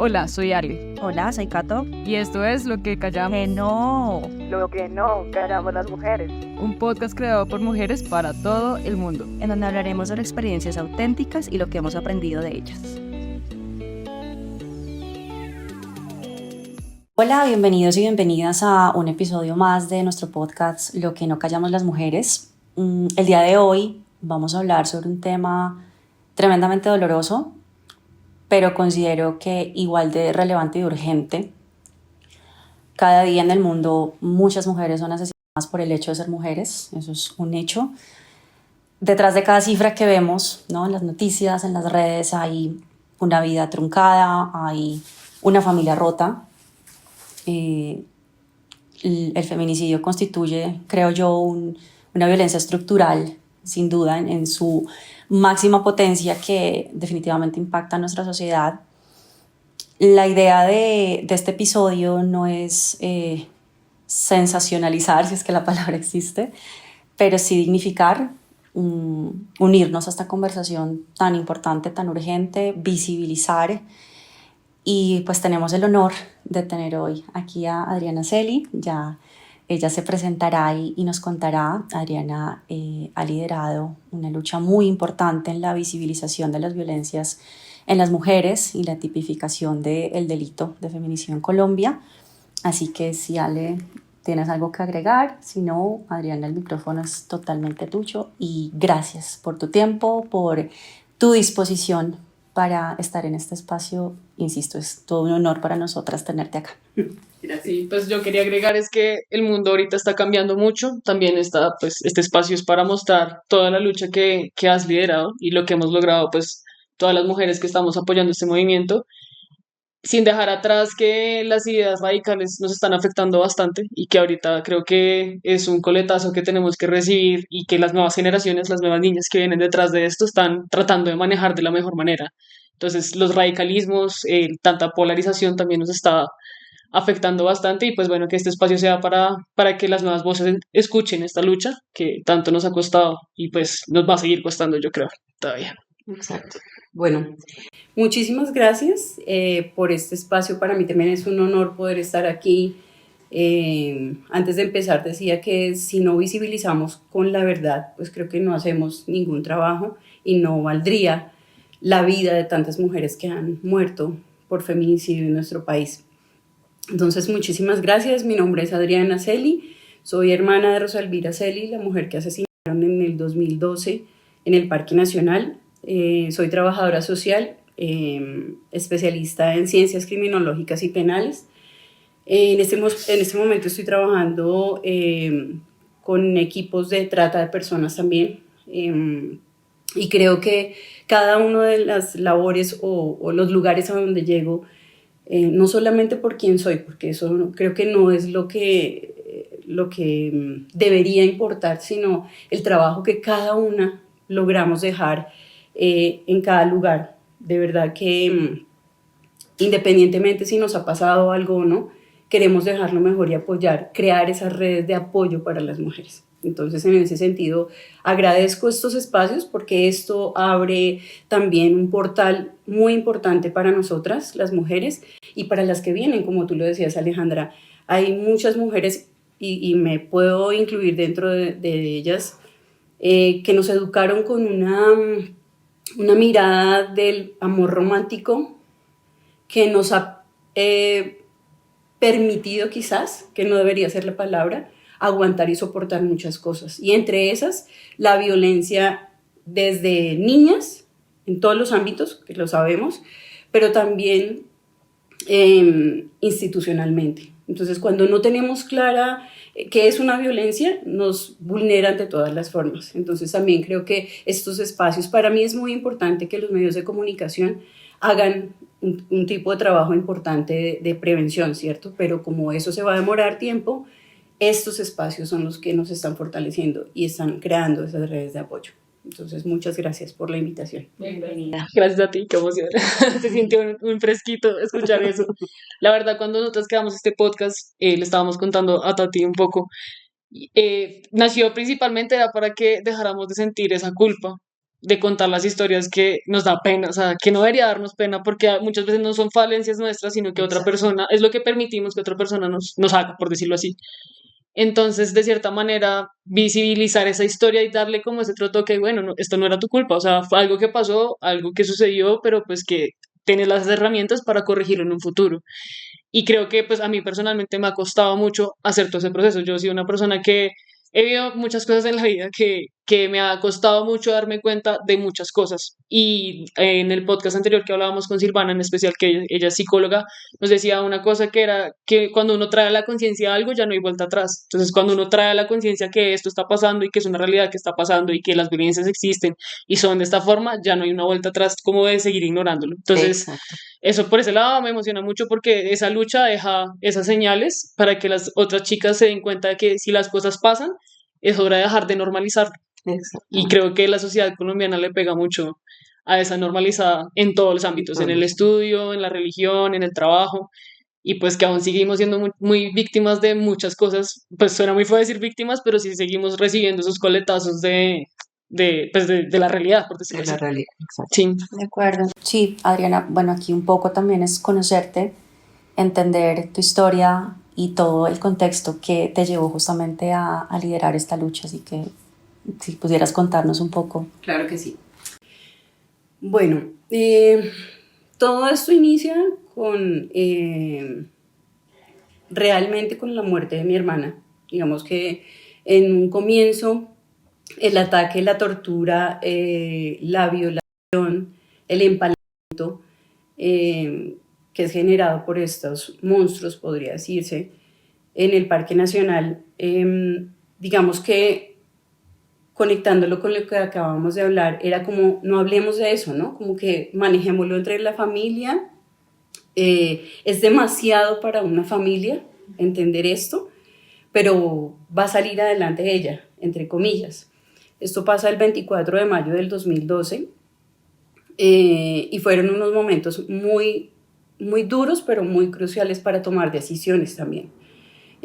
Hola, soy Ale. Hola, soy Cato. Y esto es Lo que callamos. Lo que no callamos las mujeres. Un podcast creado por mujeres para todo el mundo. En donde hablaremos sobre experiencias auténticas y lo que hemos aprendido de ellas. Hola, bienvenidos y bienvenidas a un episodio más de nuestro podcast Lo que no callamos las mujeres. El día de hoy vamos a hablar sobre un tema tremendamente doloroso, pero considero que igual de relevante y urgente. Cada día en el mundo muchas mujeres son asesinadas por el hecho de ser mujeres, eso es un hecho. Detrás de cada cifra que vemos, ¿no?, en las noticias, en las redes, hay una vida truncada, hay una familia rota. El feminicidio constituye, creo yo, una violencia estructural, sin duda, en su máxima potencia, que definitivamente impacta a nuestra sociedad. La idea de este episodio no es sensacionalizar, si es que la palabra existe, pero sí dignificar, unirnos a esta conversación tan importante, tan urgente, visibilizar. Y pues tenemos el honor de tener hoy aquí a Adriana Celi. Ya ella se presentará y nos contará. Adriana ha liderado una lucha muy importante en la visibilización de las violencias en las mujeres y la tipificación del delito de feminicidio en Colombia. Así que si Ale tienes algo que agregar, si no, Adriana, el micrófono es totalmente tuyo y gracias por tu tiempo, por tu disposición para estar en este espacio. Insisto, es todo un honor para nosotras tenerte acá. Sí, pues yo quería agregar es que el mundo ahorita está cambiando mucho, también está, pues este espacio es para mostrar toda la lucha que has liderado y lo que hemos logrado, pues todas las mujeres que estamos apoyando este movimiento, sin dejar atrás que las ideas radicales nos están afectando bastante y que ahorita creo que es un coletazo que tenemos que recibir y que las nuevas generaciones, las nuevas niñas que vienen detrás de esto están tratando de manejar de la mejor manera. Entonces, los radicalismos, tanta polarización también nos está afectando bastante y pues bueno, que este espacio sea para que las nuevas voces escuchen esta lucha que tanto nos ha costado y pues nos va a seguir costando, yo creo, todavía. Exacto. Bueno, muchísimas gracias por este espacio. Para mí también es un honor poder estar aquí. Antes de empezar decía que si no visibilizamos con la verdad, pues creo que no hacemos ningún trabajo y no valdría la vida de tantas mujeres que han muerto por feminicidio en nuestro país. Entonces, muchísimas gracias. Mi nombre es Adriana Celi, soy hermana de Rosa Elvira Celi, la mujer que asesinaron en el 2012 en el Parque Nacional. Soy trabajadora social, especialista en ciencias criminológicas y penales. En este momento estoy trabajando con equipos de trata de personas también, y creo que cada una de las labores o los lugares a donde llego, no solamente por quién soy, porque eso creo que no es lo que debería importar, sino el trabajo que cada una logramos dejar en cada lugar. De verdad que independientemente si nos ha pasado algo o no, queremos dejarlo mejor y apoyar, crear esas redes de apoyo para las mujeres. Entonces, en ese sentido, agradezco estos espacios porque esto abre también un portal muy importante para nosotras, las mujeres, y para las que vienen, como tú lo decías, Alejandra. Hay muchas mujeres, y me puedo incluir dentro de ellas, que nos educaron con una mirada del amor romántico que nos ha permitido, quizás, que no debería ser la palabra, aguantar y soportar muchas cosas. Y entre esas, la violencia desde niñas, en todos los ámbitos, que lo sabemos, pero también institucionalmente. Entonces, cuando no tenemos clara qué es una violencia, nos vulnera de todas las formas. Entonces, también creo que estos espacios, para mí es muy importante que los medios de comunicación hagan un tipo de trabajo importante de prevención, ¿cierto? Pero como eso se va a demorar tiempo, estos espacios son los que nos están fortaleciendo y están creando esas redes de apoyo. Entonces, muchas gracias por la invitación. Bienvenida. Gracias a ti, qué emoción. Se sintió un fresquito escuchar eso. La verdad, cuando nosotros creamos este podcast, le estábamos contando a Tati un poco, nació principalmente era para que dejáramos de sentir esa culpa de contar las historias que nos da pena, o sea, que no debería darnos pena porque muchas veces no son falencias nuestras, sino que otra Exacto. persona, es lo que permitimos que otra persona nos haga, por decirlo así. Entonces, de cierta manera, visibilizar esa historia y darle como ese otro toque, bueno, esto no era tu culpa, o sea, fue algo que pasó, algo que sucedió, pero pues que tienes las herramientas para corregirlo en un futuro. Y creo que pues a mí personalmente me ha costado mucho hacer todo ese proceso. Yo he sido una persona que he vivido muchas cosas en la vida que me ha costado mucho darme cuenta de muchas cosas. Y en el podcast anterior que hablábamos con Silvana, en especial que ella es psicóloga, nos decía una cosa que era que cuando uno trae a la conciencia algo ya no hay vuelta atrás. Entonces cuando uno trae a la conciencia que esto está pasando y que es una realidad que está pasando y que las violencias existen y son de esta forma, ya no hay una vuelta atrás como de seguir ignorándolo. Entonces Exacto. eso por ese lado me emociona mucho porque esa lucha deja esas señales para que las otras chicas se den cuenta de que si las cosas pasan, es hora de dejar de normalizarlo. Y Exactamente. creo que la sociedad colombiana le pega mucho a esa normalizada en todos los ámbitos, en Todos el los ámbitos. estudio, en la religión, en el trabajo, y pues que aún seguimos siendo muy víctimas de muchas cosas. Pues suena muy feo decir víctimas, pero sí seguimos recibiendo esos coletazos de la realidad, por decirlo De así. la realidad, exacto. Sí. De acuerdo. Sí, Adriana, bueno, aquí un poco también es conocerte, entender tu historia y todo el contexto que te llevó justamente a liderar esta lucha. Así que si pudieras contarnos un poco. Claro que sí. Bueno, todo esto inicia con realmente con la muerte de mi hermana. Digamos que en un comienzo el ataque, la tortura, la violación, el empalamiento que es generado por estos monstruos, podría decirse, en el Parque Nacional, digamos que conectándolo con lo que acabamos de hablar, era como, no hablemos de eso, ¿no? Como que manejémoslo entre la familia. Es demasiado para una familia entender esto, pero va a salir adelante ella, entre comillas. Esto pasa el 24 de mayo del 2012 y fueron unos momentos muy duros, pero muy cruciales para tomar decisiones también.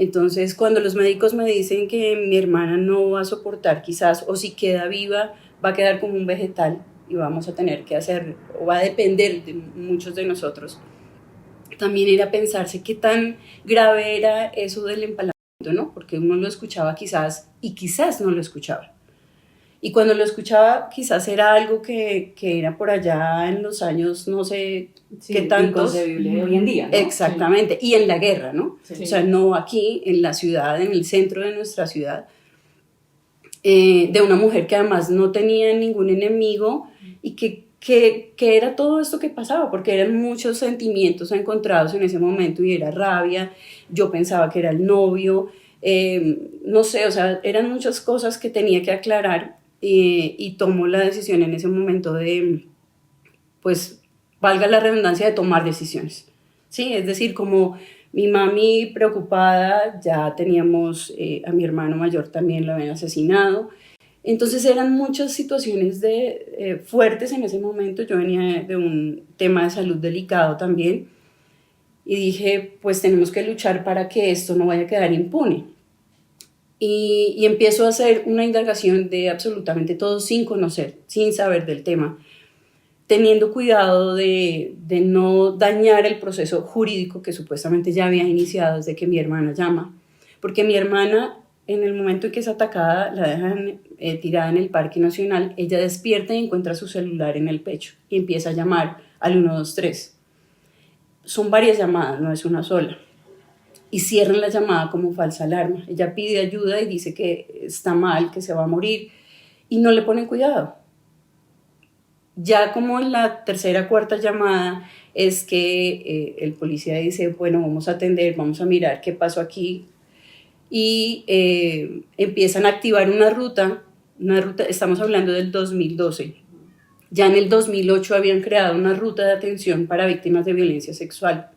Entonces, cuando los médicos me dicen que mi hermana no va a soportar quizás, o si queda viva, va a quedar como un vegetal y vamos a tener que hacer, o va a depender de muchos de nosotros, también era pensarse qué tan grave era eso del empalamiento, ¿no? Porque uno lo escuchaba quizás y quizás no lo escuchaba. Y cuando lo escuchaba, quizás era algo que era por allá en los años, no sé qué tantos. Inconcebible hoy en día, ¿no? Exactamente. Y en la guerra, ¿no? Sí. O sea, no aquí, en la ciudad, en el centro de nuestra ciudad, de una mujer que además no tenía ningún enemigo y que era todo esto que pasaba, porque eran muchos sentimientos encontrados en ese momento y era rabia, yo pensaba que era el novio, no sé, o sea, eran muchas cosas que tenía que aclarar y tomó la decisión en ese momento de, pues, valga la redundancia, de tomar decisiones, ¿sí? Es decir, como mi mami preocupada, ya teníamos a mi hermano mayor también lo habían asesinado, entonces eran muchas situaciones fuertes en ese momento, yo venía de un tema de salud delicado también y dije, pues tenemos que luchar para que esto no vaya a quedar impune. Y empiezo a hacer una indagación de absolutamente todo sin conocer, sin saber del tema, teniendo cuidado de no dañar el proceso jurídico que supuestamente ya había iniciado desde que mi hermana llama, porque mi hermana, en el momento en que es atacada, la dejan tirada en el Parque Nacional, ella despierta y encuentra su celular en el pecho y empieza a llamar al 123. Son varias llamadas, no es una sola. Y cierran la llamada como falsa alarma. Ella pide ayuda y dice que está mal, que se va a morir, y no le ponen cuidado. Ya como en la tercera, cuarta llamada es que el policía dice, bueno, vamos a atender, vamos a mirar qué pasó aquí, y empiezan a activar una ruta, estamos hablando del 2012. Ya en el 2008 habían creado una ruta de atención para víctimas de violencia sexual.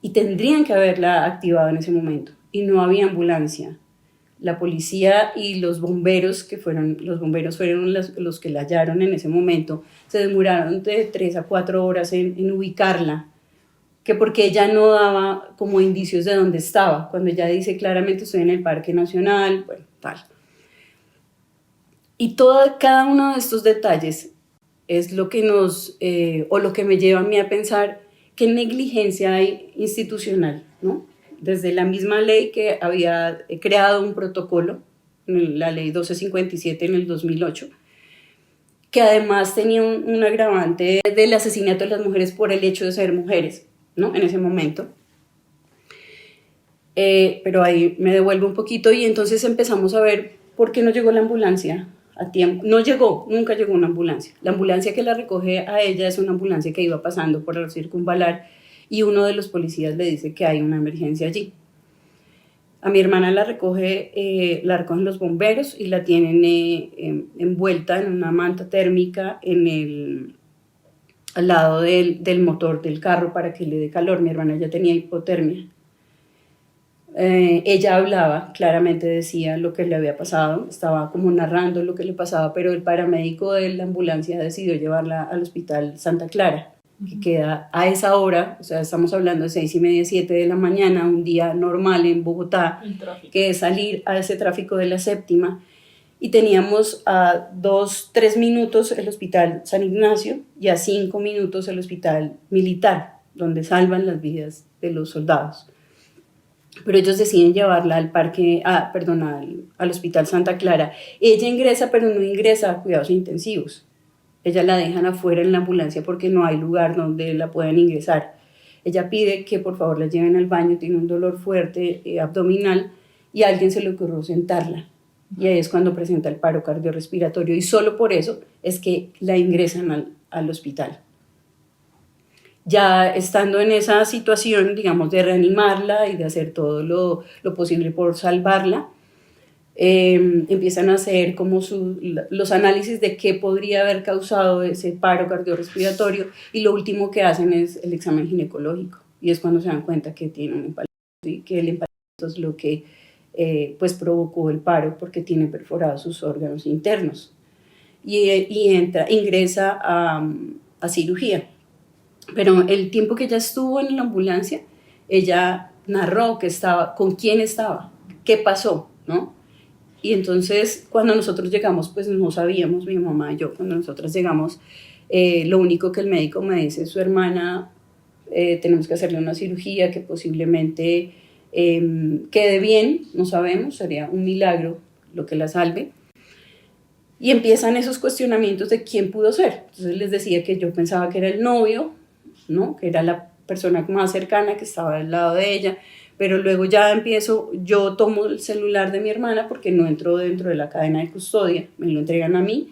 Y tendrían que haberla activado en ese momento, y no había ambulancia. La policía y los bomberos, fueron los que la hallaron en ese momento, se demoraron de 3 a 4 horas en ubicarla, que porque ella no daba como indicios de dónde estaba, cuando ella dice claramente estoy en el Parque Nacional, bueno, tal. Y cada uno de estos detalles es lo que o lo que me lleva a mí a pensar qué negligencia hay institucional, ¿no? Desde la misma ley que había creado un protocolo, la ley 1257 en el 2008, que además tenía un agravante del asesinato de las mujeres por el hecho de ser mujeres, ¿no? En ese momento. Pero ahí me devuelvo un poquito y entonces empezamos a ver por qué no llegó la ambulancia a tiempo. Nunca llegó una ambulancia. La ambulancia que la recoge a ella es una ambulancia que iba pasando por el Circunvalar y uno de los policías le dice que hay una emergencia allí. A mi hermana la recogen los bomberos y la tienen envuelta en una manta térmica al lado del motor del carro para que le dé calor. Mi hermana ya tenía hipotermia. Ella hablaba, claramente decía lo que le había pasado, estaba como narrando lo que le pasaba, pero el paramédico de la ambulancia decidió llevarla al hospital Santa Clara, que queda a esa hora, o sea, estamos hablando de 6:30, 7 de la mañana, un día normal en Bogotá, que es salir a ese tráfico de la séptima, y teníamos a 2-3 minutos el hospital San Ignacio y a 5 minutos el hospital militar, donde salvan las vidas de los soldados. Pero ellos deciden llevarla al hospital Santa Clara. Ella ingresa, pero no ingresa a cuidados intensivos. Ella la dejan afuera en la ambulancia porque no hay lugar donde la puedan ingresar. Ella pide que por favor la lleven al baño, tiene un dolor fuerte abdominal y a alguien se le ocurrió sentarla. Y ahí es cuando presenta el paro cardiorrespiratorio y solo por eso es que la ingresan al hospital. Ya estando en esa situación, digamos, de reanimarla y de hacer todo lo posible por salvarla, empiezan a hacer como los análisis de qué podría haber causado ese paro cardiorrespiratorio y lo último que hacen es el examen ginecológico y es cuando se dan cuenta que tiene un empalamiento y que el empalamiento es lo que pues provocó el paro porque tiene perforados sus órganos internos y ingresa a cirugía. Pero el tiempo que ella estuvo en la ambulancia, ella narró con quién estaba, qué pasó, ¿no? Y entonces cuando nosotros llegamos, pues no sabíamos, mi mamá y yo, cuando nosotros llegamos, lo único que el médico me dice, su hermana, tenemos que hacerle una cirugía que posiblemente quede bien, no sabemos, sería un milagro lo que la salve. Y empiezan esos cuestionamientos de quién pudo ser. Entonces les decía que yo pensaba que era el novio, ¿no? Que era la persona más cercana que estaba al lado de ella, pero luego ya yo tomo el celular de mi hermana porque no entró dentro de la cadena de custodia, me lo entregan a mí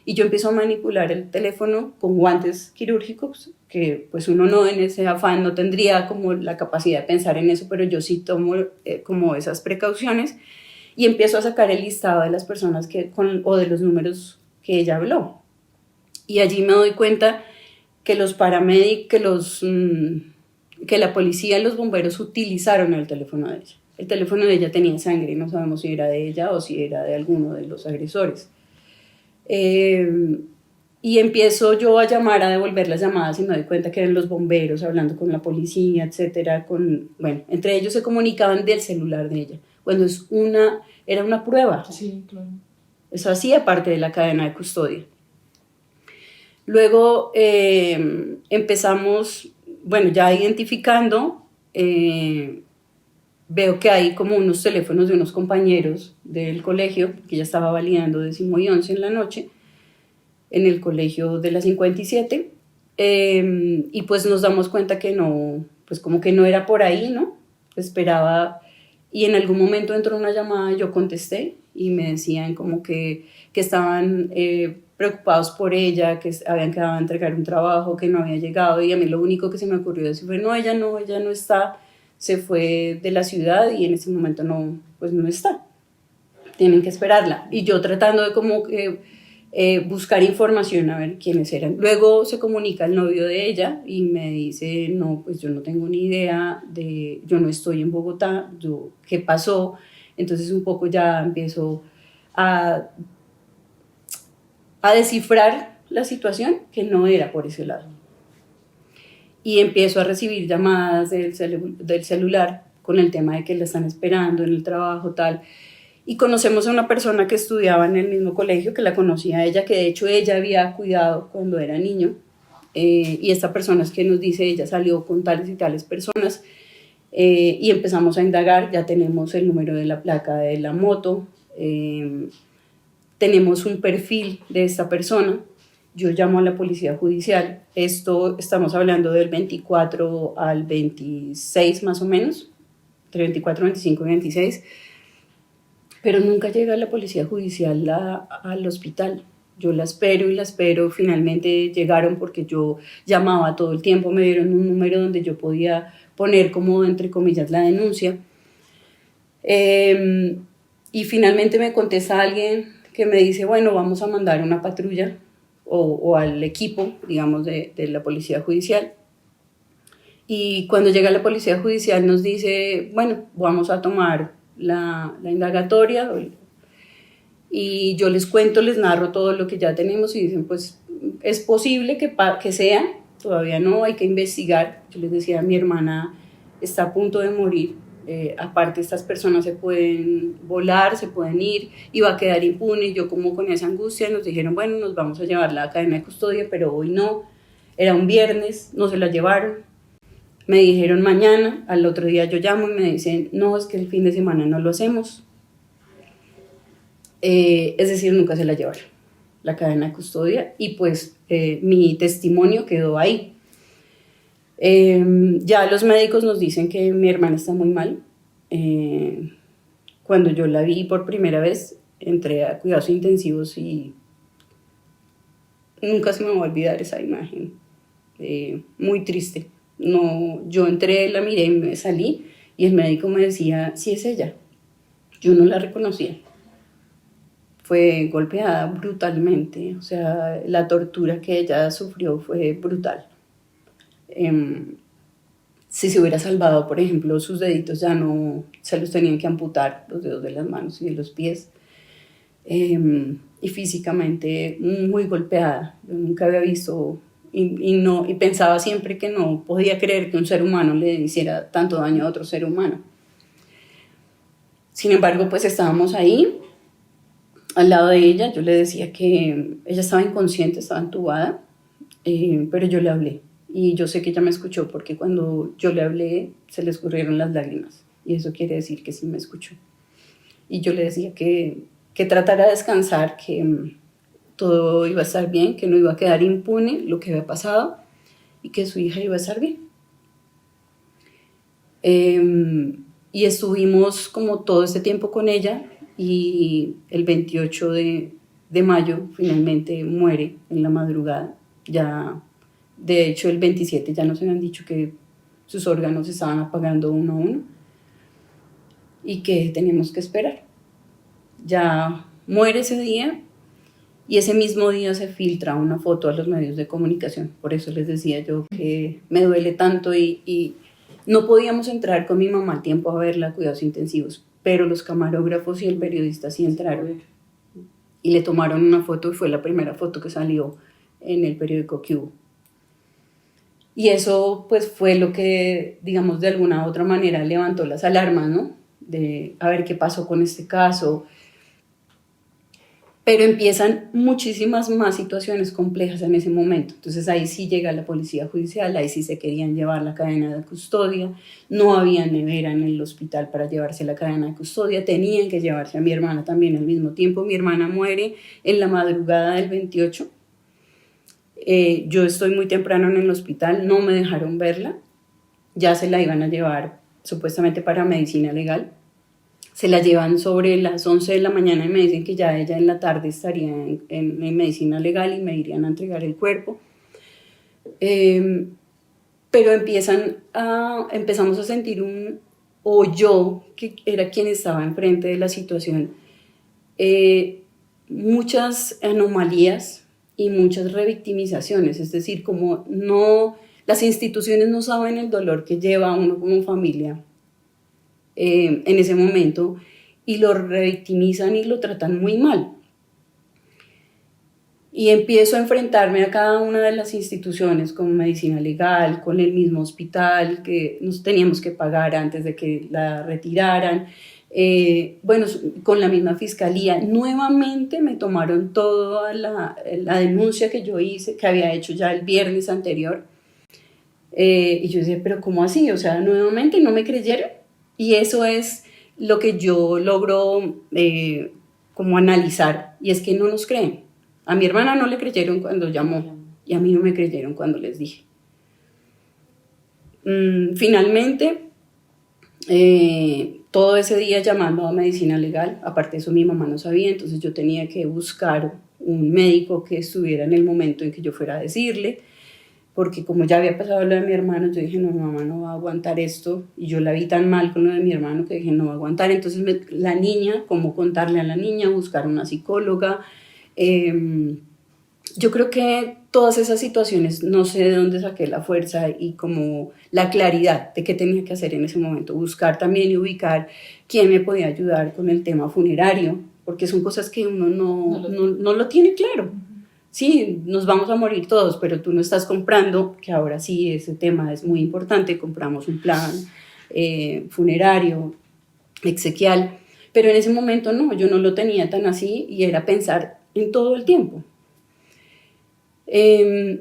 y yo empiezo a manipular el teléfono con guantes quirúrgicos, que pues uno no en ese afán no tendría como la capacidad de pensar en eso, pero yo sí tomo como esas precauciones y empiezo a sacar el listado de las personas o de los números que ella habló. Y allí me doy cuenta que los paramédicos, que la policía y los bomberos utilizaron el teléfono de ella. El teléfono de ella tenía sangre, no sabemos si era de ella o si era de alguno de los agresores. Y empiezo yo a llamar, a devolver las llamadas y me doy cuenta que eran los bomberos hablando con la policía, etcétera. Bueno, entre ellos se comunicaban del celular de ella, cuando era una prueba. Sí, claro. Eso hacía parte de la cadena de custodia. Luego empezamos, bueno, ya identificando, veo que hay como unos teléfonos de unos compañeros del colegio, que ya estaba validando 10º y 11 en la noche, en el colegio de la 57, y pues nos damos cuenta que no, pues como que no era por ahí, ¿no? Esperaba, y en algún momento entró una llamada, yo contesté, y me decían como que estaban preocupados por ella, que habían quedado a entregar un trabajo, que no había llegado, y a mí lo único que se me ocurrió decir fue, ella no está, se fue de la ciudad y en este momento no está, tienen que esperarla. Y yo tratando de como buscar información a ver quiénes eran. Luego se comunica el novio de ella y me dice, no, pues yo no tengo ni idea, yo no estoy en Bogotá, ¿qué pasó? Entonces un poco ya empiezo a descifrar la situación, que no era por ese lado. Y empiezo a recibir llamadas del celular con el tema de que la están esperando en el trabajo, tal. y conocemos a una persona que estudiaba en el mismo colegio, que la conocía a ella, que de hecho ella había cuidado cuando era niño, y esta persona es que nos dice, ella salió con tales y tales personas, y empezamos a indagar, ya tenemos el número de la placa de la moto, tenemos un perfil de esta persona. Yo llamo a la policía judicial. Esto estamos hablando del 24 al 26 más o menos, entre 24, 25 y 26, pero nunca llega la policía judicial al hospital. Yo la espero y la espero, finalmente llegaron porque yo llamaba todo el tiempo, me dieron un número donde yo podía poner como entre comillas la denuncia, y finalmente me contesta alguien que me dice, bueno, vamos a mandar una patrulla o al equipo, digamos, de la policía judicial. Y cuando llega la policía judicial nos dice, bueno, vamos a tomar la indagatoria, y yo les cuento, les narro todo lo que ya tenemos y dicen, pues es posible que sea, todavía no, hay que investigar. Yo les decía, mi hermana está a punto de morir, aparte estas personas se pueden volar, se pueden ir y va a quedar impune. Y yo como con esa angustia nos dijeron, bueno, nos vamos a llevar la cadena de custodia, pero hoy no, era un viernes, no se la llevaron. Me dijeron mañana, al otro día yo llamo y me dicen, no, es que el fin de semana no lo hacemos. Es decir, nunca se la llevaron, la cadena de custodia, y pues mi testimonio quedó ahí. Ya los médicos nos dicen que mi hermana está muy mal. Cuando yo la vi por primera vez, entré a cuidados intensivos y nunca se me va a olvidar esa imagen, muy triste. No, yo entré, la miré y me salí y el médico me decía, sí es ella. Yo no la reconocía. Fue golpeada brutalmente, o sea, la tortura que ella sufrió fue brutal. Si se hubiera salvado, por ejemplo, sus deditos ya no se los tenían que amputar, los dedos de las manos y de los pies. Y físicamente muy golpeada. Yo nunca había visto y pensaba siempre que no podía creer que un ser humano le hiciera tanto daño a otro ser humano. Sin embargo, pues estábamos ahí al lado de ella. Yo le decía que ella estaba inconsciente, estaba entubada, pero yo le hablé. Y yo sé que ella me escuchó porque cuando yo le hablé se le escurrieron las lágrimas. Y eso quiere decir que sí me escuchó. Y yo le decía que tratara de descansar, que todo iba a estar bien, que no iba a quedar impune lo que había pasado y que su hija iba a estar bien. Y estuvimos como todo este tiempo con ella y el 28 de mayo finalmente muere en la madrugada. Ya, de hecho, el 27 ya nos habían dicho que sus órganos estaban apagando uno a uno y que teníamos que esperar. Ya muere ese día y ese mismo día se filtra una foto a los medios de comunicación. Por eso les decía yo que me duele tanto y no podíamos entrar con mi mamá al tiempo a verla a cuidados intensivos, pero los camarógrafos y el periodista sí entraron y le tomaron una foto y fue la primera foto que salió en el periódico que hubo. Y eso pues fue lo que, digamos, de alguna u otra manera levantó las alarmas, ¿no? De a ver qué pasó con este caso. Pero empiezan muchísimas más situaciones complejas en ese momento. Entonces ahí sí llega la policía judicial, ahí sí se querían llevar la cadena de custodia, no había nevera en el hospital para llevarse la cadena de custodia, tenían que llevarse a mi hermana también al mismo tiempo. Mi hermana muere en la madrugada del 28. Yo estoy muy temprano en el hospital, no me dejaron verla, ya se la iban a llevar supuestamente para medicina legal. Se la llevan sobre las 11 de la mañana y me dicen que ya ella en la tarde estaría en medicina legal y me irían a entregar el cuerpo. Pero empezamos a sentir o yo, que era quien estaba enfrente de la situación, muchas anomalías y muchas revictimizaciones, es decir, como las instituciones no saben el dolor que lleva uno como familia en ese momento y lo revictimizan y lo tratan muy mal. Y empiezo a enfrentarme a cada una de las instituciones, con medicina legal, con el mismo hospital que nos teníamos que pagar antes de que la retiraran. Bueno, con la misma fiscalía, nuevamente me tomaron toda la denuncia que yo hice, que había hecho ya el viernes anterior. Y yo decía, pero ¿cómo así? O sea, nuevamente no me creyeron. Y eso es lo que yo logro como analizar, y es que no nos creen. A mi hermana no le creyeron cuando llamó, y a mí no me creyeron cuando les dije. Finalmente, todo ese día llamando a medicina legal, aparte de eso mi mamá no sabía, entonces yo tenía que buscar un médico que estuviera en el momento en que yo fuera a decirle, porque como ya había pasado lo de mi hermano, yo dije, no, mi mamá no va a aguantar esto, y yo la vi tan mal con lo de mi hermano que dije, no va a aguantar. Entonces la niña, cómo contarle a la niña, buscar una psicóloga. Yo creo que todas esas situaciones, no sé de dónde saqué la fuerza y como la claridad de qué tenía que hacer en ese momento, buscar también y ubicar quién me podía ayudar con el tema funerario, porque son cosas que uno no lo tiene claro. Sí, nos vamos a morir todos, pero tú no estás comprando, que ahora sí ese tema es muy importante, compramos un plan funerario, exequial, pero en ese momento no, yo no lo tenía tan así y era pensar en todo el tiempo.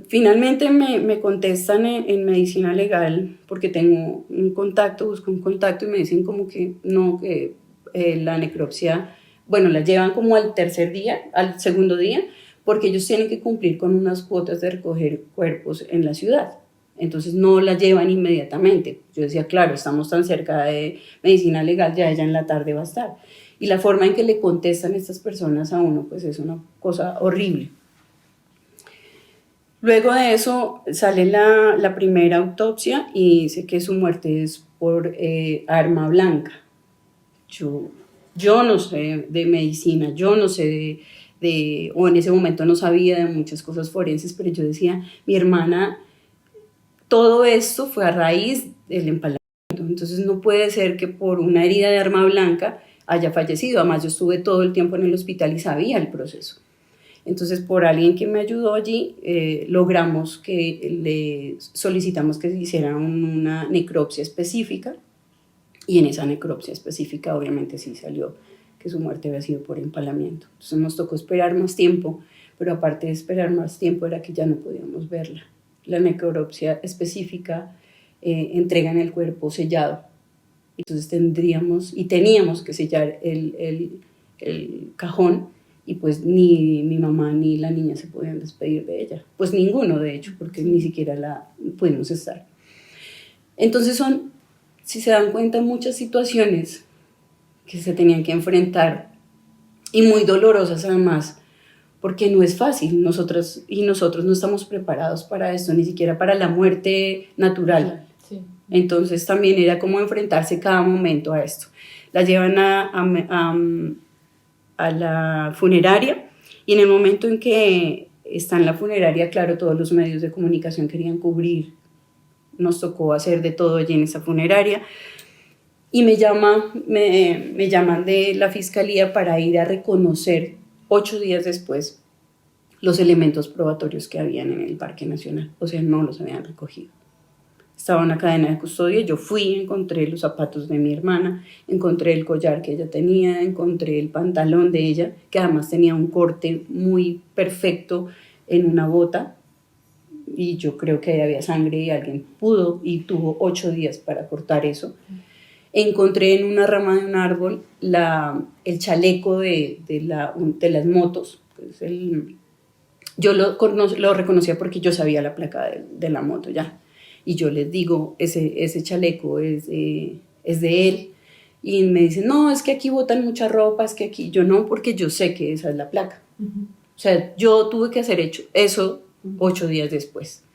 Finalmente me contestan en medicina legal porque tengo un contacto, busco un contacto y me dicen como que no, que la necropsia, bueno, la llevan como al tercer día, al segundo día, porque ellos tienen que cumplir con unas cuotas de recoger cuerpos en la ciudad. Entonces no la llevan inmediatamente. Yo decía, claro, estamos tan cerca de medicina legal, ya ella en la tarde va a estar. Y la forma en que le contestan estas personas a uno, pues es una cosa horrible. Luego de eso sale la primera autopsia y dice que su muerte es por arma blanca. Yo no sé de medicina, yo no sé o en ese momento no sabía de muchas cosas forenses, pero yo decía, mi hermana, todo esto fue a raíz del empalamiento, entonces no puede ser que por una herida de arma blanca haya fallecido. Además yo estuve todo el tiempo en el hospital y sabía el proceso. Entonces, por alguien que me ayudó allí, logramos que le solicitamos que se hiciera una necropsia específica, y en esa necropsia específica obviamente sí salió que su muerte había sido por empalamiento. Entonces nos tocó esperar más tiempo, pero aparte de esperar más tiempo era que ya no podíamos verla. La necropsia específica entregan el cuerpo sellado, entonces teníamos que sellar el cajón, y pues ni mi mamá ni la niña se podían despedir de ella, pues ninguno de hecho, porque ni siquiera la pudimos estar. Entonces son, si se dan cuenta, muchas situaciones que se tenían que enfrentar y muy dolorosas además, porque no es fácil. Nosotros no estamos preparados para esto, ni siquiera para la muerte natural. Sí. Entonces también era como enfrentarse cada momento a esto. La llevan a la funeraria, y en el momento en que está en la funeraria, claro, todos los medios de comunicación querían cubrir, nos tocó hacer de todo allí en esa funeraria, y me llaman de la fiscalía para ir a reconocer 8 días después los elementos probatorios que habían en el Parque Nacional, o sea, no los habían recogido. Estaba una cadena de custodia, yo fui, encontré los zapatos de mi hermana, encontré el collar que ella tenía, encontré el pantalón de ella, que además tenía un corte muy perfecto en una bota, y yo creo que ahí había sangre y alguien pudo y tuvo 8 días para cortar eso. Encontré en una rama de un árbol el chaleco de las motos. Pues yo lo reconocía porque yo sabía la placa de la moto ya. Y yo les digo, ese chaleco es de él. Y me dicen, no, es que aquí botan mucha ropa, es que aquí. Yo no, porque yo sé que esa es la placa. Uh-huh. O sea, yo tuve que hacer eso 8 días después.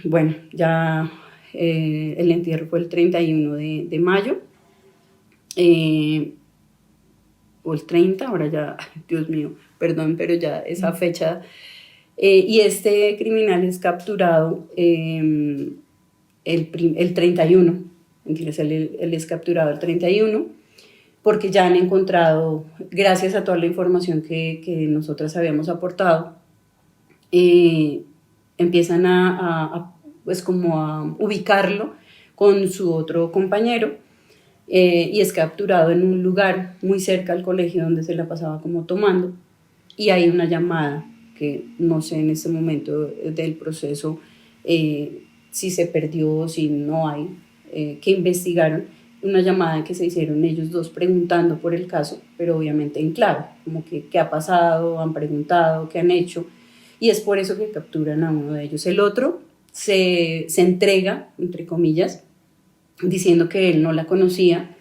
Bueno, ya el entierro fue el 31 de mayo. O el 30, ahora ya, Dios mío, perdón, pero ya esa fecha... y este criminal es capturado el 31, entonces él es capturado el 31, porque ya han encontrado, gracias a toda la información que nosotras habíamos aportado, empiezan pues como a ubicarlo con su otro compañero, y es capturado en un lugar muy cerca al colegio donde se la pasaba como tomando, y hay una llamada que no sé en este momento del proceso si se perdió o si no hay, que investigaron, una llamada que se hicieron ellos dos preguntando por el caso, pero obviamente en clave, como que qué ha pasado, han preguntado, qué han hecho, y es por eso que capturan a uno de ellos. El otro se entrega, entre comillas, diciendo que él no la conocía,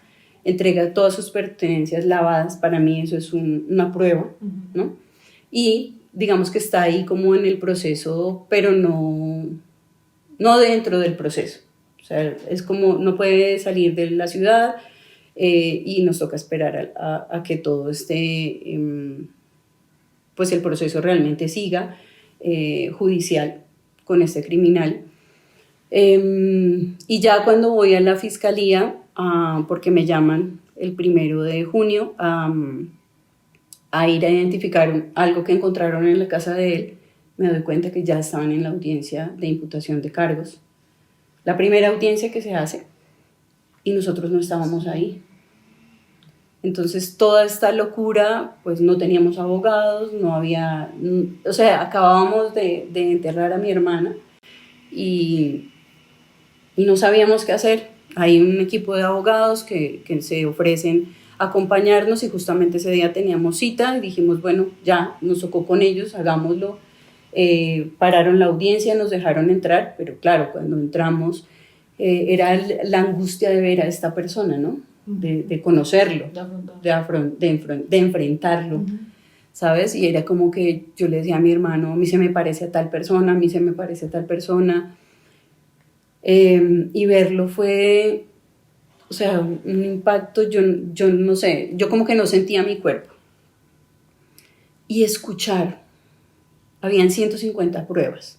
entrega todas sus pertenencias lavadas, para mí eso es una prueba, ¿no? Y digamos que está ahí como en el proceso, pero no dentro del proceso. O sea, es como no puede salir de la ciudad y nos toca esperar a que todo esté, pues el proceso realmente siga judicial con este criminal. Y ya cuando voy a la fiscalía, porque me llaman el 1 de junio a ir a identificar algo que encontraron en la casa de él, me doy cuenta que ya estaban en la audiencia de imputación de cargos. La primera audiencia que se hace y nosotros no estábamos ahí. Entonces toda esta locura, pues no teníamos abogados, no había, o sea, acabábamos de enterrar a mi hermana y no sabíamos qué hacer. Hay un equipo de abogados que se ofrecen a acompañarnos y justamente ese día teníamos cita y dijimos, bueno, ya nos tocó con ellos, hagámoslo. Pararon la audiencia, nos dejaron entrar, pero claro, cuando entramos era la angustia de ver a esta persona, ¿no? De conocerlo, de enfrentarlo, ¿sabes? Y era como que yo le decía a mi hermano, a mí se me parece a tal persona, a mí se me parece a tal persona, y verlo fue, o sea, un impacto, yo no sé, yo como que no sentía mi cuerpo. Y escuchar, habían 150 pruebas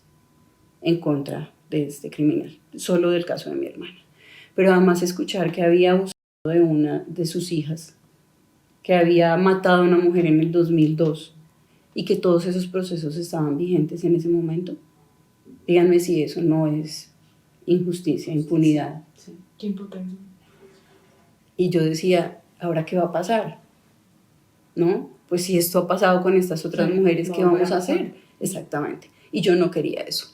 en contra de este criminal, solo del caso de mi hermana. Pero además escuchar que había abusado de una de sus hijas, que había matado a una mujer en el 2002 y que todos esos procesos estaban vigentes en ese momento. Díganme si eso no es injusticia, impunidad. Sí, qué impotencia. Y yo decía, ¿ahora qué va a pasar? ¿No? Pues si esto ha pasado con estas otras mujeres, ¿qué vamos a hacer? Exactamente. Y yo no quería eso.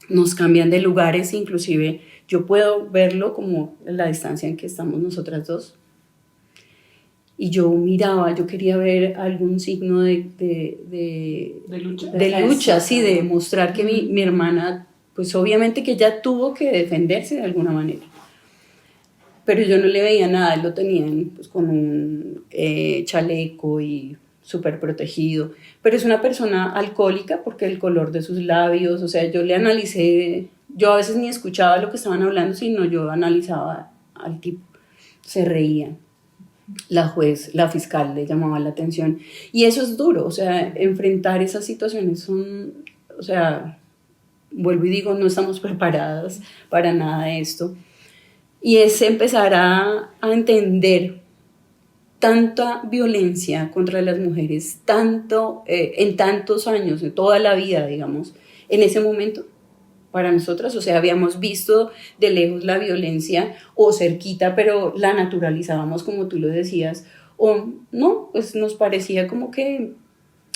Nos cambian de lugares, inclusive yo puedo verlo como la distancia en que estamos nosotras dos. Y yo miraba, yo quería ver algún signo de lucha. De lucha, sí, de mostrar que mi hermana, pues obviamente que ella tuvo que defenderse de alguna manera. Pero yo no le veía nada, él lo tenían pues, con un chaleco y súper protegido. Pero es una persona alcohólica porque el color de sus labios, o sea, yo le analicé, yo a veces ni escuchaba lo que estaban hablando, sino yo analizaba al tipo, se reía. La juez, la fiscal le llamaba la atención. Y eso es duro, o sea, enfrentar esas situaciones son, o sea, vuelvo y digo, no estamos preparadas para nada de esto. Y es empezar a entender tanta violencia contra las mujeres, tanto, en tantos años, en toda la vida, digamos, en ese momento, para nosotras, o sea, habíamos visto de lejos la violencia o cerquita, pero la naturalizábamos como tú lo decías, o no, pues nos parecía como que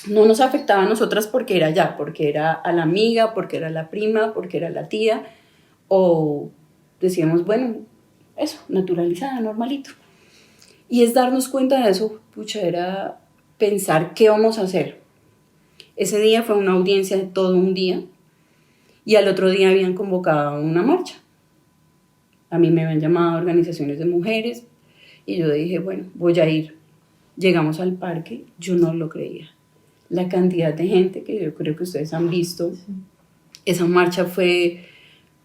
no nos afectaba a nosotras porque era ya, porque era a la amiga, porque era la prima, porque era la tía, o decíamos, bueno, eso, naturalizada, normalito. Y es darnos cuenta de eso, pucha, era pensar qué vamos a hacer. Ese día fue una audiencia de todo un día y al otro día habían convocado una marcha. A mí me habían llamado organizaciones de mujeres y yo dije, bueno, voy a ir. Llegamos al parque, yo no lo creía. La cantidad de gente que yo creo que ustedes han visto, esa marcha fue,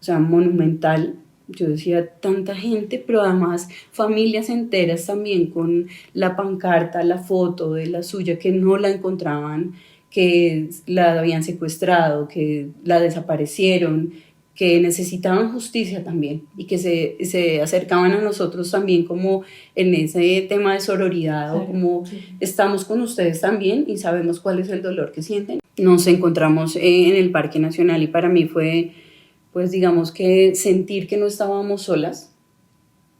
o sea, monumental. Yo decía, tanta gente, pero además familias enteras también con la pancarta, la foto de la suya, que no la encontraban, que la habían secuestrado, que la desaparecieron, que necesitaban justicia también y que se acercaban a nosotros también como en ese tema de sororidad, o como estamos con ustedes también y sabemos cuál es el dolor que sienten. Nos encontramos en el Parque Nacional y para mí fue, pues digamos que sentir que no estábamos solas,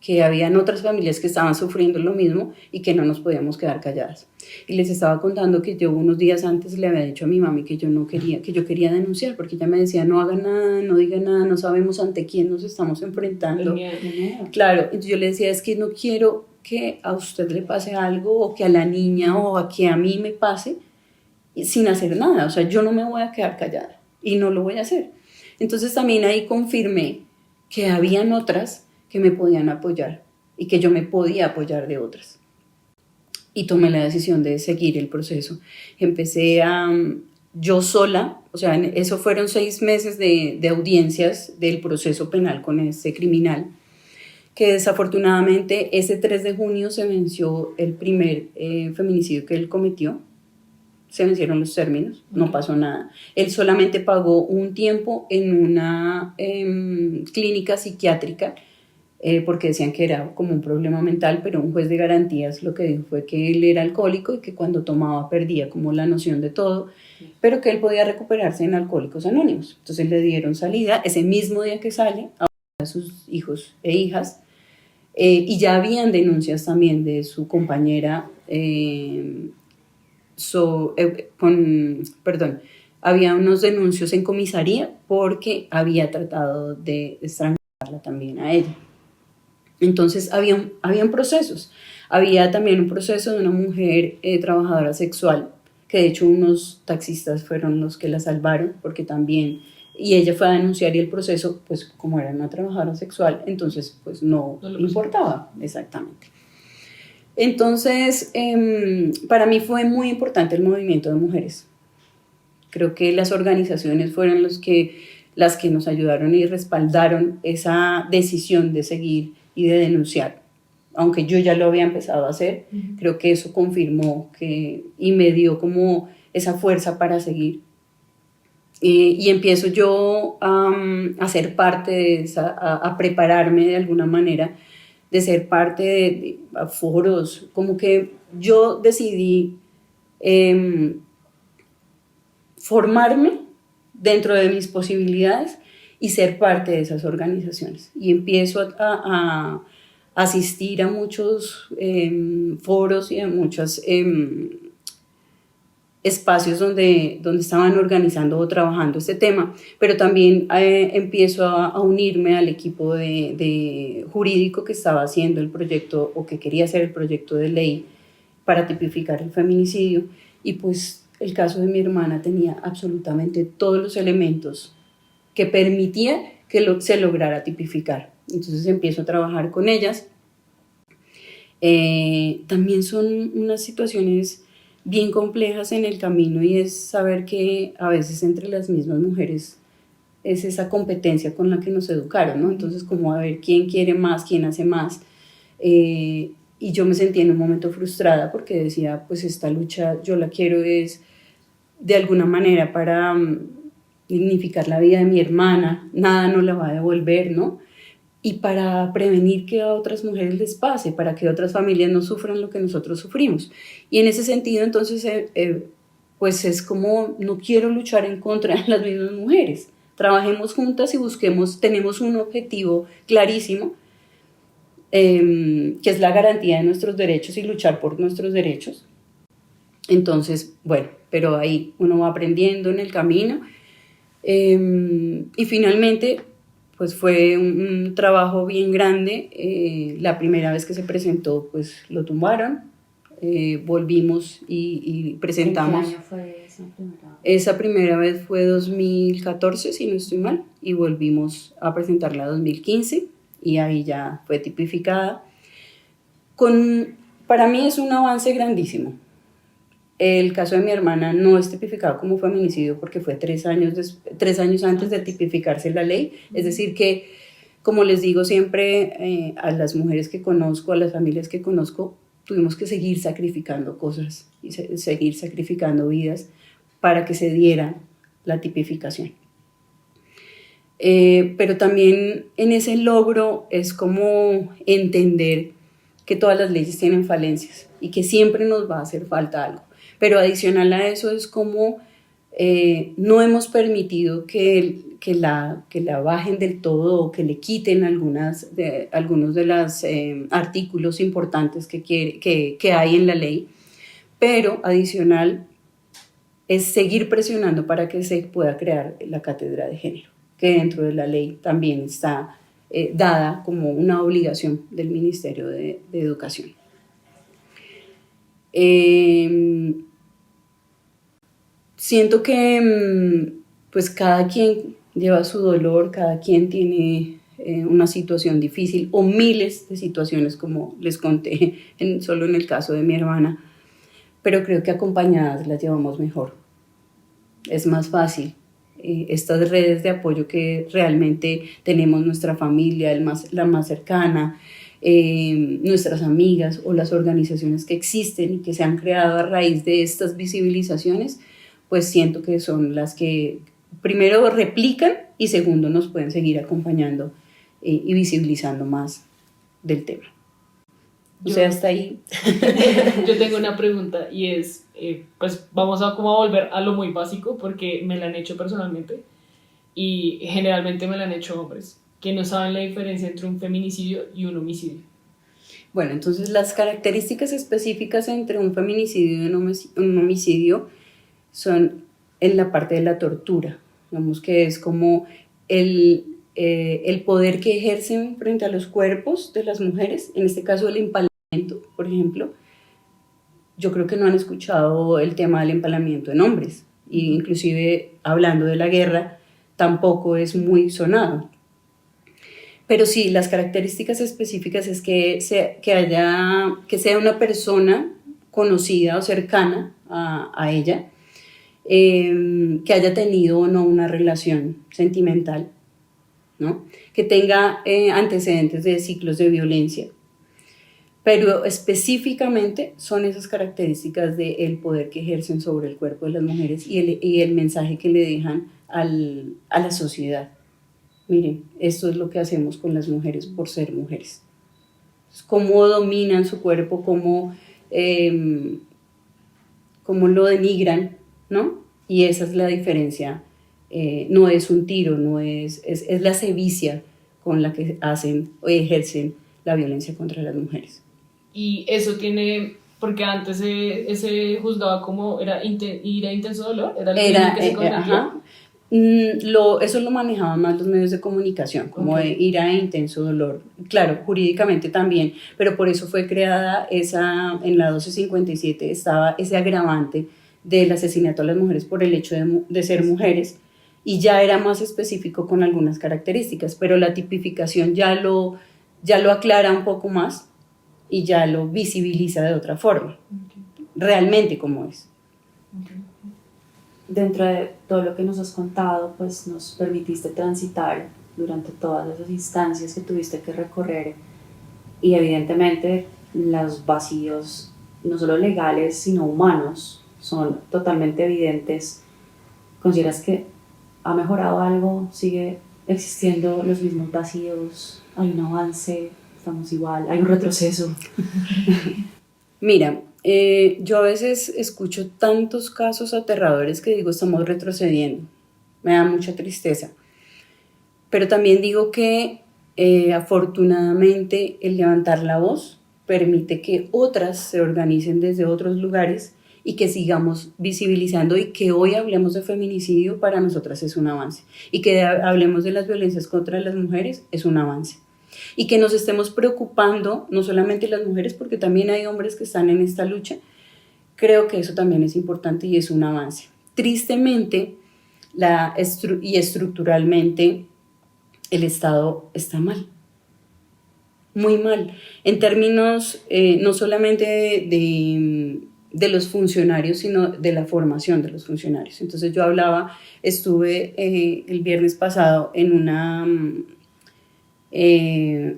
que habían otras familias que estaban sufriendo lo mismo y que no nos podíamos quedar calladas. Y les estaba contando que yo unos días antes le había dicho a mi mami que yo no quería, que yo quería denunciar, porque ella me decía, no haga nada, no diga nada, no sabemos ante quién nos estamos enfrentando. Claro, entonces yo le decía, es que no quiero que a usted le pase algo, o que a la niña, o a que a mí me pase, sin hacer nada. O sea, yo no me voy a quedar callada, y no lo voy a hacer. Entonces también ahí confirmé que habían otras que me podían apoyar y que yo me podía apoyar de otras. Y tomé la decisión de seguir el proceso. Empecé yo sola, o sea, eso fueron 6 meses de audiencias del proceso penal con este criminal, que desafortunadamente ese 3 de junio se venció el primer feminicidio que él cometió. Se vencieron los términos, no pasó nada. Él solamente pagó un tiempo en una clínica psiquiátrica porque decían que era como un problema mental, pero un juez de garantías lo que dijo fue que él era alcohólico y que cuando tomaba perdía como la noción de todo, pero que él podía recuperarse en Alcohólicos Anónimos. Entonces le dieron salida ese mismo día que sale a sus hijos e hijas, y ya habían denuncias también de su compañera había unos denuncios en comisaría porque había tratado de estrangularla también a ella. Entonces habían procesos. Había también un proceso de una mujer trabajadora sexual, que de hecho unos taxistas fueron los que la salvaron, porque también, y ella fue a denunciar y el proceso, pues como era una trabajadora sexual, entonces pues no importaba exactamente. Entonces, para mí fue muy importante el movimiento de mujeres. Creo que las organizaciones fueron las que nos ayudaron y respaldaron esa decisión de seguir y de denunciar. Aunque yo ya lo había empezado a hacer, creo que eso confirmó y me dio como esa fuerza para seguir. Y empiezo yo a ser parte de a prepararme de alguna manera, de ser parte de foros, como que yo decidí formarme dentro de mis posibilidades y ser parte de esas organizaciones. Y empiezo a asistir a muchos foros y a muchos espacios donde estaban organizando o trabajando este tema, pero también empiezo a unirme al equipo de jurídico que estaba haciendo el proyecto o que quería hacer el proyecto de ley para tipificar el feminicidio, y pues el caso de mi hermana tenía absolutamente todos los elementos que permitía que se lograra tipificar. Entonces empiezo a trabajar con ellas. También son unas situaciones bien complejas en el camino, y es saber que a veces entre las mismas mujeres es esa competencia con la que nos educaron, ¿no? Entonces como a ver quién quiere más, quién hace más, y yo me sentía en un momento frustrada porque decía, pues esta lucha yo la quiero es de alguna manera para dignificar la vida de mi hermana, nada nos la va a devolver, ¿no? Y para prevenir que a otras mujeres les pase, para que otras familias no sufran lo que nosotros sufrimos. Y en ese sentido, entonces, pues es como, no quiero luchar en contra de las mismas mujeres. Trabajemos juntas y tenemos un objetivo clarísimo, que es la garantía de nuestros derechos y luchar por nuestros derechos. Entonces, bueno, pero ahí uno va aprendiendo en el camino. Y finalmente, pues fue un trabajo bien grande. La primera vez que se presentó, pues lo tumbaron. Volvimos y presentamos. ¿En qué año fue esa primera? Esa primera vez fue 2014, si no estoy mal, y volvimos a presentarla en 2015, y ahí ya fue tipificada. Para mí es un avance grandísimo. El caso de mi hermana no es tipificado como feminicidio porque fue 3 años antes de tipificarse la ley. Es decir que, como les digo siempre a las mujeres que conozco, a las familias que conozco, tuvimos que seguir sacrificando cosas y seguir sacrificando vidas para que se diera la tipificación. Pero también en ese logro es como entender que todas las leyes tienen falencias y que siempre nos va a hacer falta algo. Pero adicional a eso es como no hemos permitido que que la bajen del todo o que le quiten algunos de los artículos importantes que hay en la ley, pero adicional es seguir presionando para que se pueda crear la cátedra de género, que dentro de la ley también está dada como una obligación del Ministerio de Educación. Siento que pues cada quien lleva su dolor, cada quien tiene una situación difícil o miles de situaciones, como les conté solo en el caso de mi hermana, pero creo que acompañadas las llevamos mejor. Es más fácil. Estas redes de apoyo que realmente tenemos, nuestra familia, la más cercana, nuestras amigas o las organizaciones que existen y que se han creado a raíz de estas visibilizaciones, pues siento que son las que primero replican y segundo nos pueden seguir acompañando y visibilizando más del tema. O sea, hasta ahí. Yo tengo una pregunta y es, pues vamos a como a volver a lo muy básico porque me la han hecho personalmente y generalmente me la han hecho hombres que no saben la diferencia entre un feminicidio y un homicidio. Bueno, entonces las características específicas entre un feminicidio y un homicidio son en la parte de la tortura, digamos que es como el poder que ejercen frente a los cuerpos de las mujeres, en este caso el empalamiento, por ejemplo. Yo creo que no han escuchado el tema del empalamiento en hombres, e inclusive hablando de la guerra, tampoco es muy sonado. Pero sí, las características específicas es que sea una persona conocida o cercana a ella, que haya tenido o no una relación sentimental, ¿no? Que tenga antecedentes de ciclos de violencia, pero específicamente son esas características del poder que ejercen sobre el cuerpo de las mujeres y el mensaje que le dejan a la sociedad. Miren, esto es lo que hacemos con las mujeres por ser mujeres. Cómo dominan su cuerpo, cómo lo denigran, ¿no? Y esa es la diferencia. No es un tiro, no es la sevicia con la que hacen o ejercen la violencia contra las mujeres. Y eso tiene, porque antes ese juzgaba como era intenso dolor, era el que se cometía. Eso lo manejaban más los medios de comunicación, como de ira e intenso dolor. Claro, jurídicamente también, pero por eso fue creada en la 1257 estaba ese agravante del asesinato a las mujeres por el hecho de ser mujeres, y ya era más específico con algunas características, pero la tipificación ya lo aclara un poco más y ya lo visibiliza de otra forma, realmente como es. Dentro de todo lo que nos has contado, pues nos permitiste transitar durante todas esas instancias que tuviste que recorrer y evidentemente los vacíos, no solo legales, sino humanos, son totalmente evidentes. ¿Consideras que ha mejorado algo? ¿Sigue existiendo los mismos vacíos? ¿Hay un avance? ¿Estamos igual? ¿Hay un retroceso? Mira, yo a veces escucho tantos casos aterradores que digo, estamos retrocediendo. Me da mucha tristeza. Pero también digo que afortunadamente el levantar la voz permite que otras se organicen desde otros lugares y que sigamos visibilizando, y que hoy hablemos de feminicidio para nosotras es un avance, y que hablemos de las violencias contra las mujeres es un avance, y que nos estemos preocupando no solamente las mujeres, porque también hay hombres que están en esta lucha. Creo que eso también es importante y es un avance. Tristemente y estructuralmente el Estado está mal, muy mal, en términos no solamente de los funcionarios, sino de la formación de los funcionarios. Entonces yo estuve el viernes pasado en una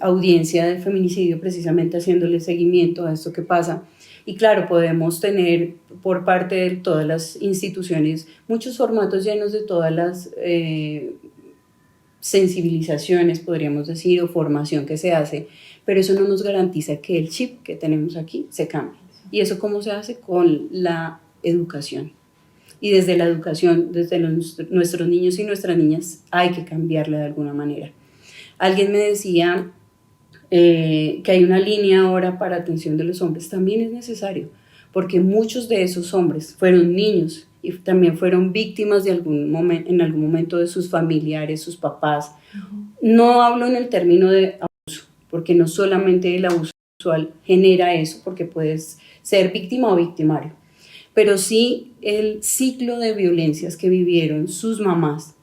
audiencia de feminicidio, precisamente haciéndole seguimiento a esto que pasa. Y claro, podemos tener por parte de todas las instituciones muchos formatos llenos de todas las sensibilizaciones, podríamos decir, o formación que se hace, pero eso no nos garantiza que el chip que tenemos aquí se cambie. ¿Y eso cómo se hace? Con la educación. y desde la educación, desde nuestros niños y nuestras niñas, hay que cambiarla de alguna manera. Alguien me decía que hay una línea ahora para atención de los hombres. También es necesario, porque muchos de esos hombres fueron niños y también fueron víctimas de en algún momento de sus familiares, sus papás. No hablo en el término de abuso, porque no solamente el abuso sexual genera eso, porque puedes ser víctima o victimario, pero sí el ciclo de violencias que vivieron sus mamás,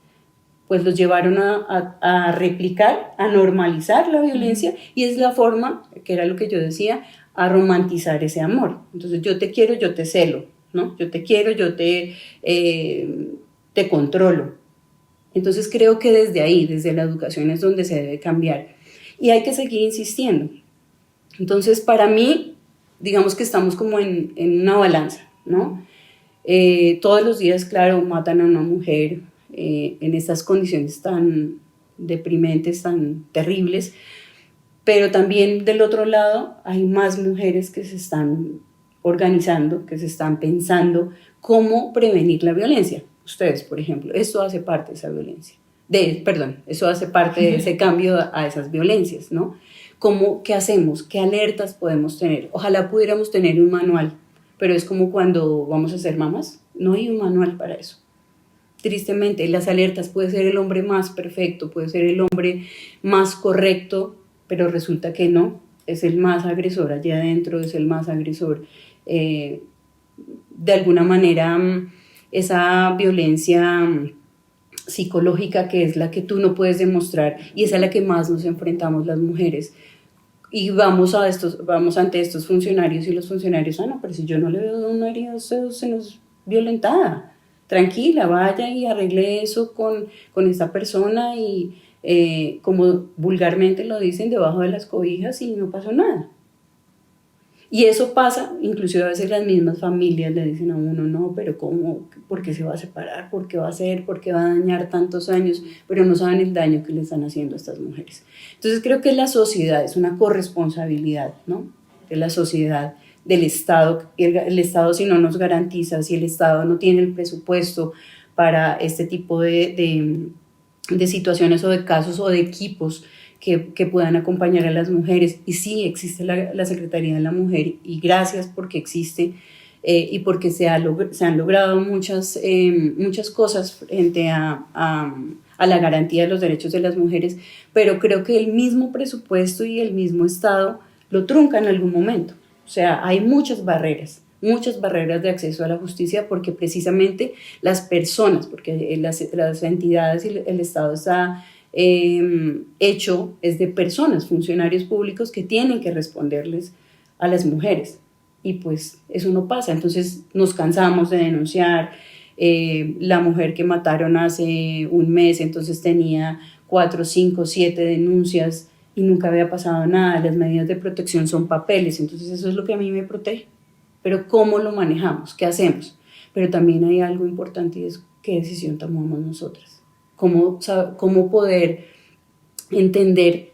pues los llevaron a replicar, a normalizar la violencia, y es la forma, que era lo que yo decía, a romantizar ese amor. Entonces yo te quiero, yo te celo, ¿no? Yo te quiero, yo te controlo. Entonces creo que desde ahí, desde la educación es donde se debe cambiar, y hay que seguir insistiendo. Entonces para mí, digamos que estamos como en una balanza, ¿no? Todos los días, claro, matan a una mujer en estas condiciones tan deprimentes, tan terribles, pero también del otro lado hay más mujeres que se están organizando, que se están pensando cómo prevenir la violencia. Ustedes, por ejemplo, esto hace parte de esa violencia, eso hace parte de ese cambio a esas violencias, ¿no? ¿Qué hacemos? ¿Qué alertas podemos tener? Ojalá pudiéramos tener un manual, pero es como cuando vamos a ser mamás, no hay un manual para eso. Tristemente, las alertas, puede ser el hombre más perfecto, puede ser el hombre más correcto, pero resulta que no, es el más agresor allá adentro, es el más agresor. De alguna manera, esa violencia psicológica, que es la que tú no puedes demostrar, y es a la que más nos enfrentamos las mujeres, y vamos ante estos funcionarios, y los funcionarios, no, pero si yo no le veo una herida, se nos violentada, tranquila, vaya y arregle eso con esta persona, y como vulgarmente lo dicen, debajo de las cobijas, y no pasó nada. Y eso pasa, inclusive a veces las mismas familias le dicen a uno, no, pero ¿cómo? ¿Por qué se va a separar? ¿Por qué va a hacer? ¿Por qué va a dañar tantos años? Pero no saben el daño que le están haciendo a estas mujeres. Entonces creo que la sociedad es una corresponsabilidad, ¿no? De la sociedad, del Estado. El Estado, si no nos garantiza, si el Estado no tiene el presupuesto para este tipo de situaciones o de casos o de equipos que puedan acompañar a las mujeres. Y sí, existe la Secretaría de la Mujer, y gracias porque existe, y porque se han logrado muchas cosas frente a la garantía de los derechos de las mujeres, pero creo que el mismo presupuesto y el mismo Estado lo trunca en algún momento. O sea, hay muchas barreras de acceso a la justicia, porque precisamente las personas, porque las entidades y el Estado está hecho es de personas, funcionarios públicos que tienen que responderles a las mujeres, y pues eso no pasa. Entonces nos cansamos de denunciar. La mujer que mataron hace un mes, entonces tenía 4, 5, 7 denuncias y nunca había pasado nada. Las medidas de protección son papeles, entonces eso es lo que a mí me protege, pero ¿cómo lo manejamos? ¿Qué hacemos? Pero también hay algo importante, y es qué decisión tomamos nosotras. Cómo poder entender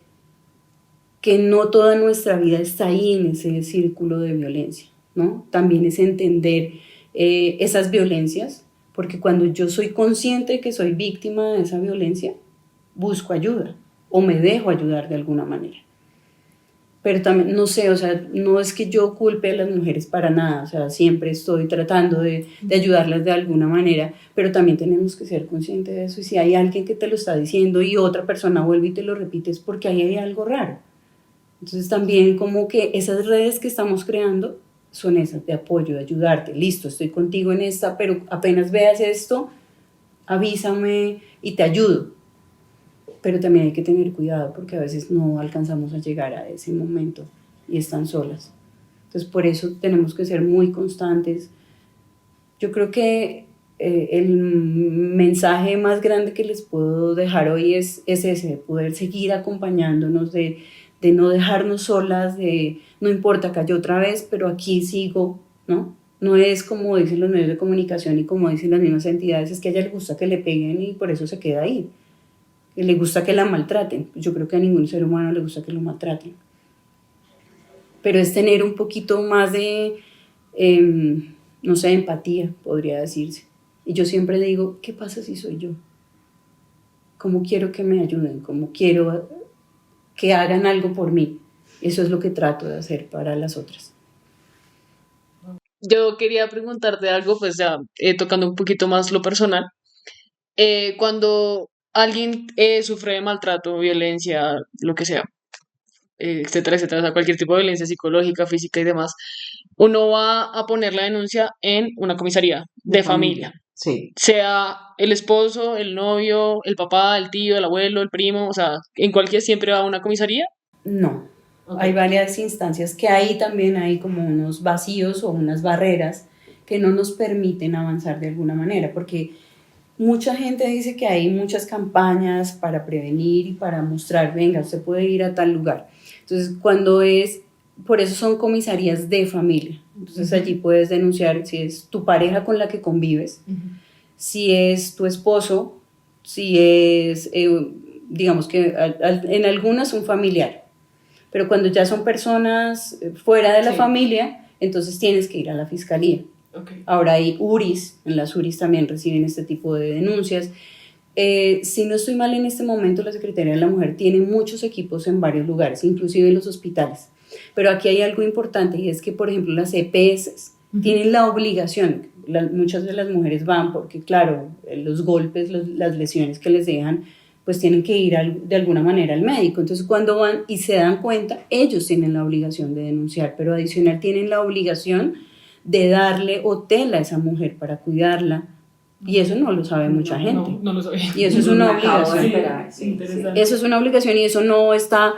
que no toda nuestra vida está ahí en ese círculo de violencia, ¿no? También es entender esas violencias, porque cuando yo soy consciente de que soy víctima de esa violencia, busco ayuda o me dejo ayudar de alguna manera. Pero también, no sé, o sea, no es que yo culpe a las mujeres para nada, o sea, siempre estoy tratando de ayudarlas de alguna manera, pero también tenemos que ser conscientes de eso, y si hay alguien que te lo está diciendo y otra persona vuelve y te lo repite, es porque ahí hay algo raro. Entonces también como que esas redes que estamos creando son esas de apoyo, de ayudarte. Listo, estoy contigo en esta, pero apenas veas esto, avísame y te ayudo. Pero también hay que tener cuidado, porque a veces no alcanzamos a llegar a ese momento y están solas. Entonces por eso tenemos que ser muy constantes. Yo creo que el mensaje más grande que les puedo dejar hoy es ese, de poder seguir acompañándonos, de no dejarnos solas, de no importa, cayó otra vez, pero aquí sigo, ¿no? No es como dicen los medios de comunicación y como dicen las mismas entidades, es que a ella le gusta que le peguen y por eso se queda ahí. Le gusta que la maltraten. Yo creo que a ningún ser humano le gusta que lo maltraten. Pero es tener un poquito más de, no sé, empatía, podría decirse. Y yo siempre digo, ¿qué pasa si soy yo? ¿Cómo quiero que me ayuden? ¿Cómo quiero que hagan algo por mí? Eso es lo que trato de hacer para las otras. Yo quería preguntarte algo, pues ya tocando un poquito más lo personal. Cuando alguien sufre de maltrato, violencia, lo que sea, etcétera, etcétera, o sea, cualquier tipo de violencia psicológica, física y demás, uno va a poner la denuncia en una comisaría de familia, Sí. sea el esposo, el novio, el papá, el tío, el abuelo, el primo, o sea, en cualquier siempre va a una comisaría. No, Ok. hay varias instancias que ahí también hay como unos vacíos o unas barreras que no nos permiten avanzar de alguna manera, porque mucha gente dice que hay muchas campañas para prevenir y para mostrar, venga, usted puede ir a tal lugar. Entonces, por eso son comisarías de familia. Entonces, allí puedes denunciar si es tu pareja con la que convives, si es tu esposo, si es, digamos que en algunas un familiar. Pero cuando ya son personas fuera de la Sí. familia, entonces tienes que ir a la fiscalía. Okay. Ahora hay URIs, en las URIs también reciben este tipo de denuncias. Si no estoy mal en este momento, la Secretaría de la Mujer tiene muchos equipos en varios lugares, inclusive en los hospitales. Pero aquí hay algo importante y es que, por ejemplo, las EPS tienen la obligación, muchas de las mujeres van porque, claro, los golpes, las lesiones que les dejan, pues tienen que ir de alguna manera al médico. Entonces, cuando van y se dan cuenta, ellos tienen la obligación de denunciar, pero adicional tienen la obligación de darle hotel a esa mujer para cuidarla. Y eso no lo sabe mucha gente. No lo sabía. Y eso es una obligación. Sí, interesante. Eso es una obligación y eso no está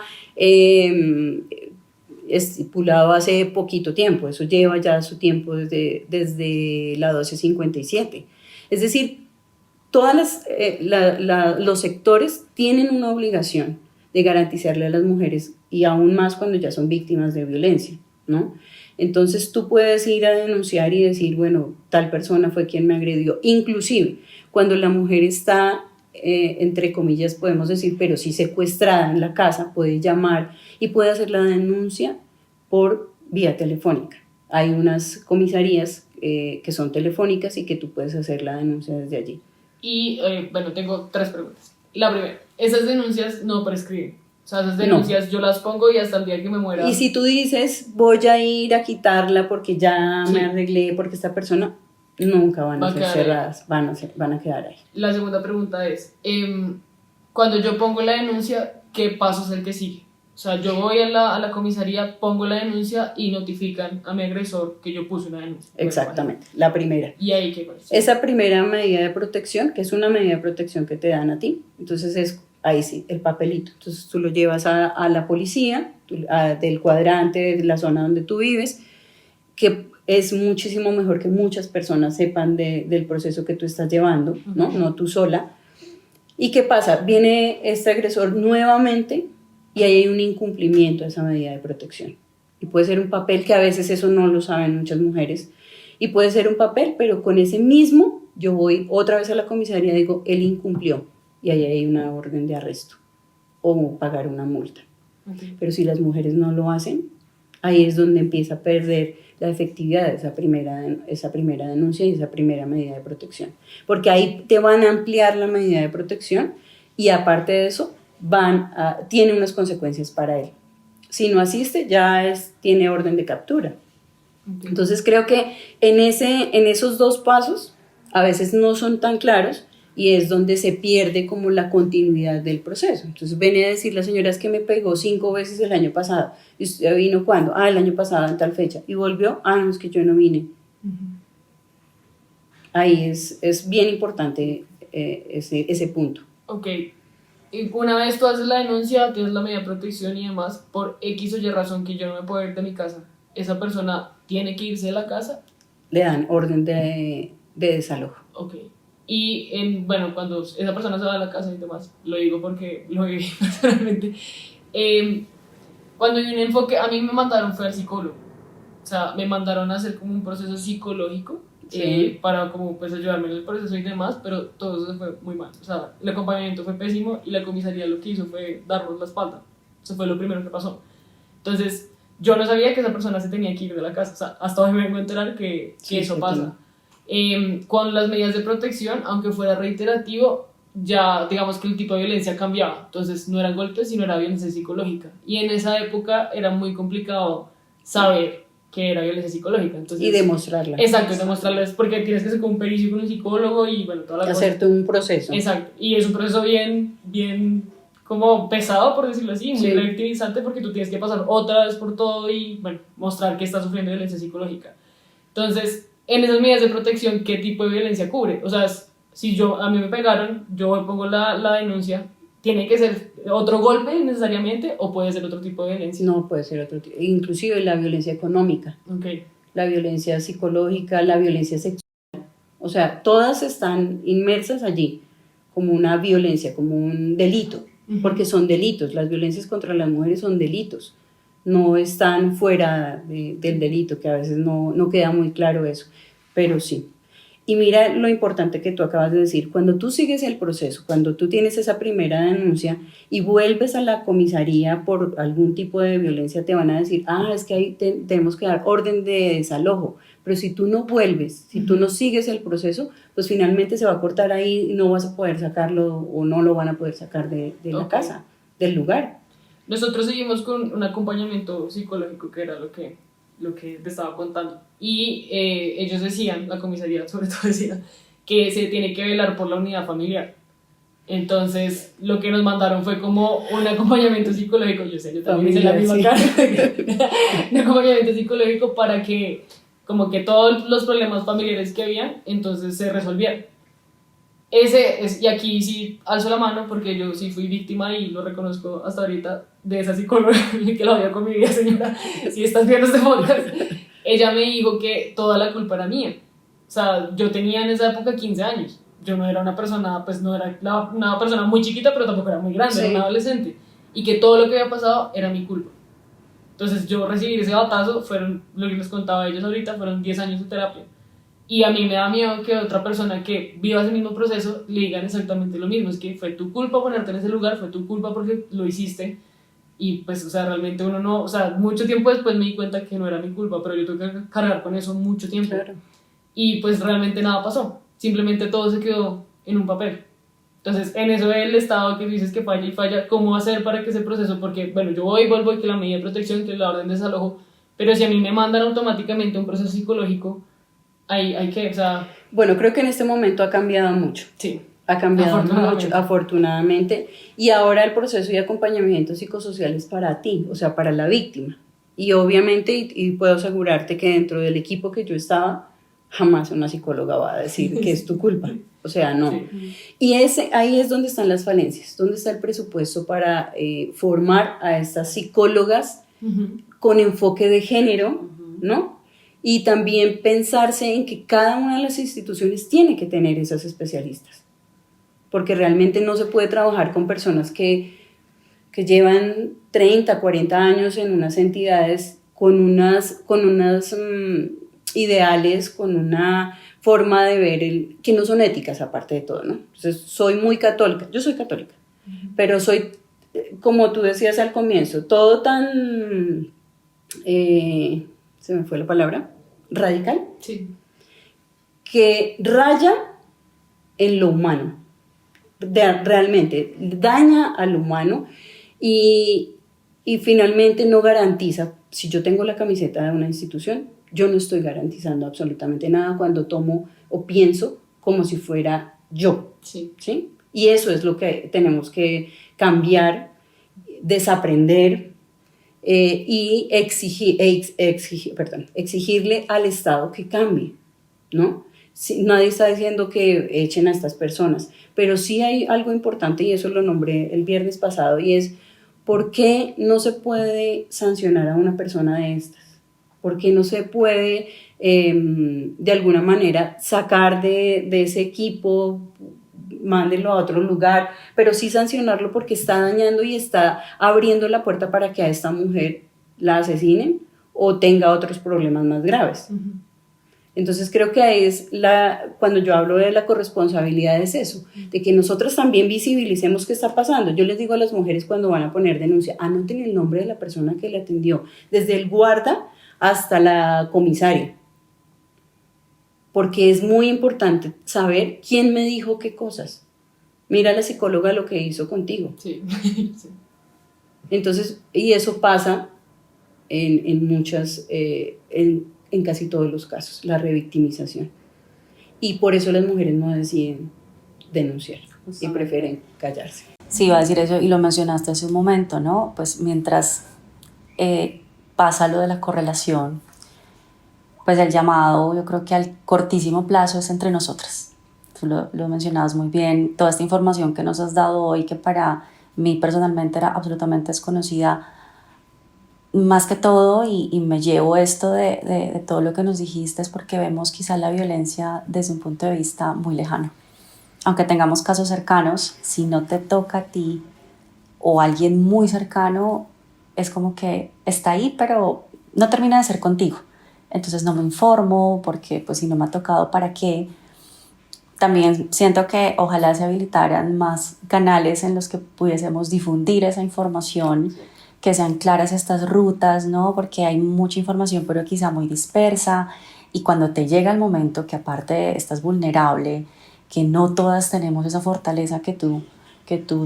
estipulado hace poquito tiempo. Eso lleva ya su tiempo desde la 1257. Es decir, los sectores tienen una obligación de garantizarle a las mujeres y aún más cuando ya son víctimas de violencia, ¿no? Entonces tú puedes ir a denunciar y decir, bueno, tal persona fue quien me agredió. Inclusive, cuando la mujer está, entre comillas, podemos decir, pero sí secuestrada en la casa, puede llamar y puede hacer la denuncia por vía telefónica. Hay unas comisarías que son telefónicas y que tú puedes hacer la denuncia desde allí. Y bueno, tengo 3 preguntas. La primera, esas denuncias no prescriben. O sea, esas denuncias yo las pongo y hasta el día que me muera. Y si tú dices, voy a ir a quitarla porque ya Sí. me arreglé, porque esta persona, nunca van Va a a ser quedar cerradas, van a quedar ahí. La segunda pregunta es, cuando yo pongo la denuncia, ¿qué paso es el que sigue? O sea, yo voy a la comisaría, pongo la denuncia y notifican a mi agresor que yo puse una denuncia. Exactamente, la primera. ¿Y ahí qué pasa? Esa primera medida de protección, que es una medida de protección que te dan a ti, entonces es ahí sí, el papelito. Entonces tú lo llevas a la policía del cuadrante, de la zona donde tú vives, que es muchísimo mejor que muchas personas sepan del proceso que tú estás llevando, ¿no? No tú sola. ¿Y qué pasa? Viene este agresor nuevamente y ahí hay un incumplimiento de esa medida de protección. Y puede ser un papel que a veces eso no lo saben muchas mujeres. Y puede ser un papel, pero con ese mismo yo voy otra vez a la comisaría y digo, él incumplió. Y ahí hay una orden de arresto o pagar una multa. Okay. Pero si las mujeres no lo hacen, ahí es donde empieza a perder la efectividad de esa primera denuncia y esa primera medida de protección. Porque ahí te van a ampliar la medida de protección y aparte de eso, tiene unas consecuencias para él. Si no asiste, ya tiene orden de captura. Okay. Entonces creo que en esos 2 pasos a veces no son tan claros y es donde se pierde como la continuidad del proceso. Entonces viene a decir la señora es que me pegó 5 veces el año pasado. ¿Y usted vino cuándo? El año pasado en tal fecha. ¿Y volvió? No, es que yo no vine. Ahí es bien importante ese punto. Ok. Y una vez tú haces la denuncia, tienes la medida de protección y demás, por X o Y razón que yo no me puedo ir de mi casa, ¿esa persona tiene que irse de la casa? Le dan orden de desalojo. Ok. Y bueno, cuando esa persona se va de la casa y demás, lo digo porque lo viví personalmente, cuando hay un enfoque, a mí me mandaron fue al psicólogo, o sea, me mandaron a hacer como un proceso psicológico, sí. Para como pues ayudarme en el proceso y demás, pero todo eso fue muy mal, o sea, el acompañamiento fue pésimo y la comisaría lo que hizo fue darnos la espalda, eso fue lo primero que pasó. Entonces, yo no sabía que esa persona se tenía que ir de la casa, o sea, hasta hoy me vengo a enterar que eso pasa. Con las medidas de protección, aunque fuera reiterativo, ya digamos que el tipo de violencia cambiaba, entonces no eran golpes, sino era violencia psicológica. Y en esa época era muy complicado saber que era violencia psicológica. Entonces, y demostrarla. Exacto, demostrarles, porque tienes que ser con un pericio, con un psicólogo y bueno, toda la Hacerte un proceso. Exacto, y es un proceso bien como pesado, por decirlo así, muy revictimizante, porque tú tienes que pasar otra vez por todo y bueno, mostrar que estás sufriendo violencia psicológica. Entonces, en esas medidas de protección, ¿qué tipo de violencia cubre? O sea, si a mí me pegaron, yo pongo la denuncia, ¿tiene que ser otro golpe necesariamente o puede ser otro tipo de violencia? No, puede ser otro tipo. Inclusive la violencia económica, la violencia psicológica, la violencia sexual. O sea, todas están inmersas allí como una violencia, como un delito, porque son delitos. Las violencias contra las mujeres son delitos. No están fuera del delito, que a veces no queda muy claro eso, pero sí. Y mira lo importante que tú acabas de decir, cuando tú sigues el proceso, cuando tú tienes esa primera denuncia y vuelves a la comisaría por algún tipo de violencia, te van a decir, es que ahí tenemos que dar orden de desalojo, pero si tú no vuelves, si tú no sigues el proceso, pues finalmente se va a cortar ahí y no vas a poder sacarlo o no lo van a poder sacar de la casa, del lugar. Nosotros seguimos con un acompañamiento psicológico, que era lo que te estaba contando. Y ellos decían, la comisaría sobre todo decía, que se tiene que velar por la unidad familiar. Entonces, lo que nos mandaron fue como un acompañamiento psicológico, yo también hice la misma cara, un acompañamiento psicológico para que, como que todos los problemas familiares que habían, entonces se resolvieran. Y aquí sí alzo la mano porque yo sí fui víctima y lo reconozco hasta ahorita de esa psicóloga que la odio con mi vida, señora, si estás viendo este podcast. Ella me dijo que toda la culpa era mía. O sea, yo tenía en esa época 15 años. Yo no era una persona, pues no era una persona muy chiquita, pero tampoco era muy grande, era una adolescente. Y que todo lo que había pasado era mi culpa. Entonces yo recibir ese batazo, fueron, lo que les contaba a ellos ahorita, fueron 10 años de terapia. Y a mí me da miedo que otra persona que viva ese mismo proceso le digan exactamente lo mismo. Es que fue tu culpa ponerte en ese lugar, fue tu culpa porque lo hiciste. Y pues, o sea, realmente uno no... O sea, mucho tiempo después me di cuenta que no era mi culpa, pero yo tuve que cargar con eso mucho tiempo. Claro. Y pues realmente nada pasó. Simplemente todo se quedó en un papel. Entonces, en eso el Estado que dices que falla y falla, ¿cómo hacer para que ese proceso? Porque, bueno, yo voy y vuelvo y que la medida de protección, que la orden de desalojo, pero si a mí me mandan automáticamente un proceso psicológico, hay que, o sea... Bueno, creo que en este momento ha cambiado mucho. Sí. Ha cambiado mucho, afortunadamente. Y ahora el proceso de acompañamiento psicosocial es para ti, o sea, para la víctima. Y obviamente, y puedo asegurarte que dentro del equipo que yo estaba, jamás una psicóloga va a decir que es tu culpa. O sea, no. Sí. Y ahí es donde están las falencias, donde está el presupuesto para formar a estas psicólogas con enfoque de género, ¿no? Y también pensarse en que cada una de las instituciones tiene que tener esas especialistas, porque realmente no se puede trabajar con personas que llevan 30, 40 años en unas entidades con unas ideales, con una forma de ver que no son éticas aparte de todo, ¿no? Entonces, soy muy católica, yo soy católica, pero soy, como tú decías al comienzo, todo tan, se me fue la palabra, radical, sí, que raya en lo humano, realmente daña al humano y finalmente no garantiza. Si yo tengo la camiseta de una institución, yo no estoy garantizando absolutamente nada cuando tomo o pienso como si fuera yo, sí. ¿sí? Y eso es lo que tenemos que cambiar, desaprender y exigirle al Estado que cambie, ¿no? Nadie está diciendo que echen a estas personas, pero sí hay algo importante y eso lo nombré el viernes pasado y es ¿por qué no se puede sancionar a una persona de estas? ¿Por qué no se puede de alguna manera sacar de ese equipo, mándenlo a otro lugar, pero sí sancionarlo porque está dañando y está abriendo la puerta para que a esta mujer la asesinen o tenga otros problemas más graves? Uh-huh. Entonces creo que ahí es cuando yo hablo de la corresponsabilidad es eso, de que nosotros también visibilicemos qué está pasando. Yo les digo a las mujeres cuando van a poner denuncia, anoten el nombre de la persona que le atendió, desde el guarda hasta la comisaria, porque es muy importante saber quién me dijo qué cosas. Mira la psicóloga lo que hizo contigo. Sí. Sí. Entonces, y eso pasa en casi todos los casos, la revictimización. Y por eso las mujeres no deciden denunciar y prefieren callarse. Sí, iba a decir eso y lo mencionaste hace un momento, ¿no? Pues mientras pasa lo de la correlación, pues el llamado, yo creo que al cortísimo plazo es entre nosotras. Tú lo mencionabas muy bien, toda esta información que nos has dado hoy, que para mí personalmente era absolutamente desconocida, más que todo, y me llevo esto de todo lo que nos dijiste, es porque vemos quizá la violencia desde un punto de vista muy lejano. Aunque tengamos casos cercanos, si no te toca a ti o a alguien muy cercano, es como que está ahí, pero no termina de ser contigo. Entonces no me informo, porque pues si no me ha tocado, ¿para qué? También siento que ojalá se habilitaran más canales en los que pudiésemos difundir esa información, que sean claras estas rutas, ¿no? Porque hay mucha información, pero quizá muy dispersa, y cuando te llega el momento que aparte estás vulnerable, que no todas tenemos esa fortaleza que tú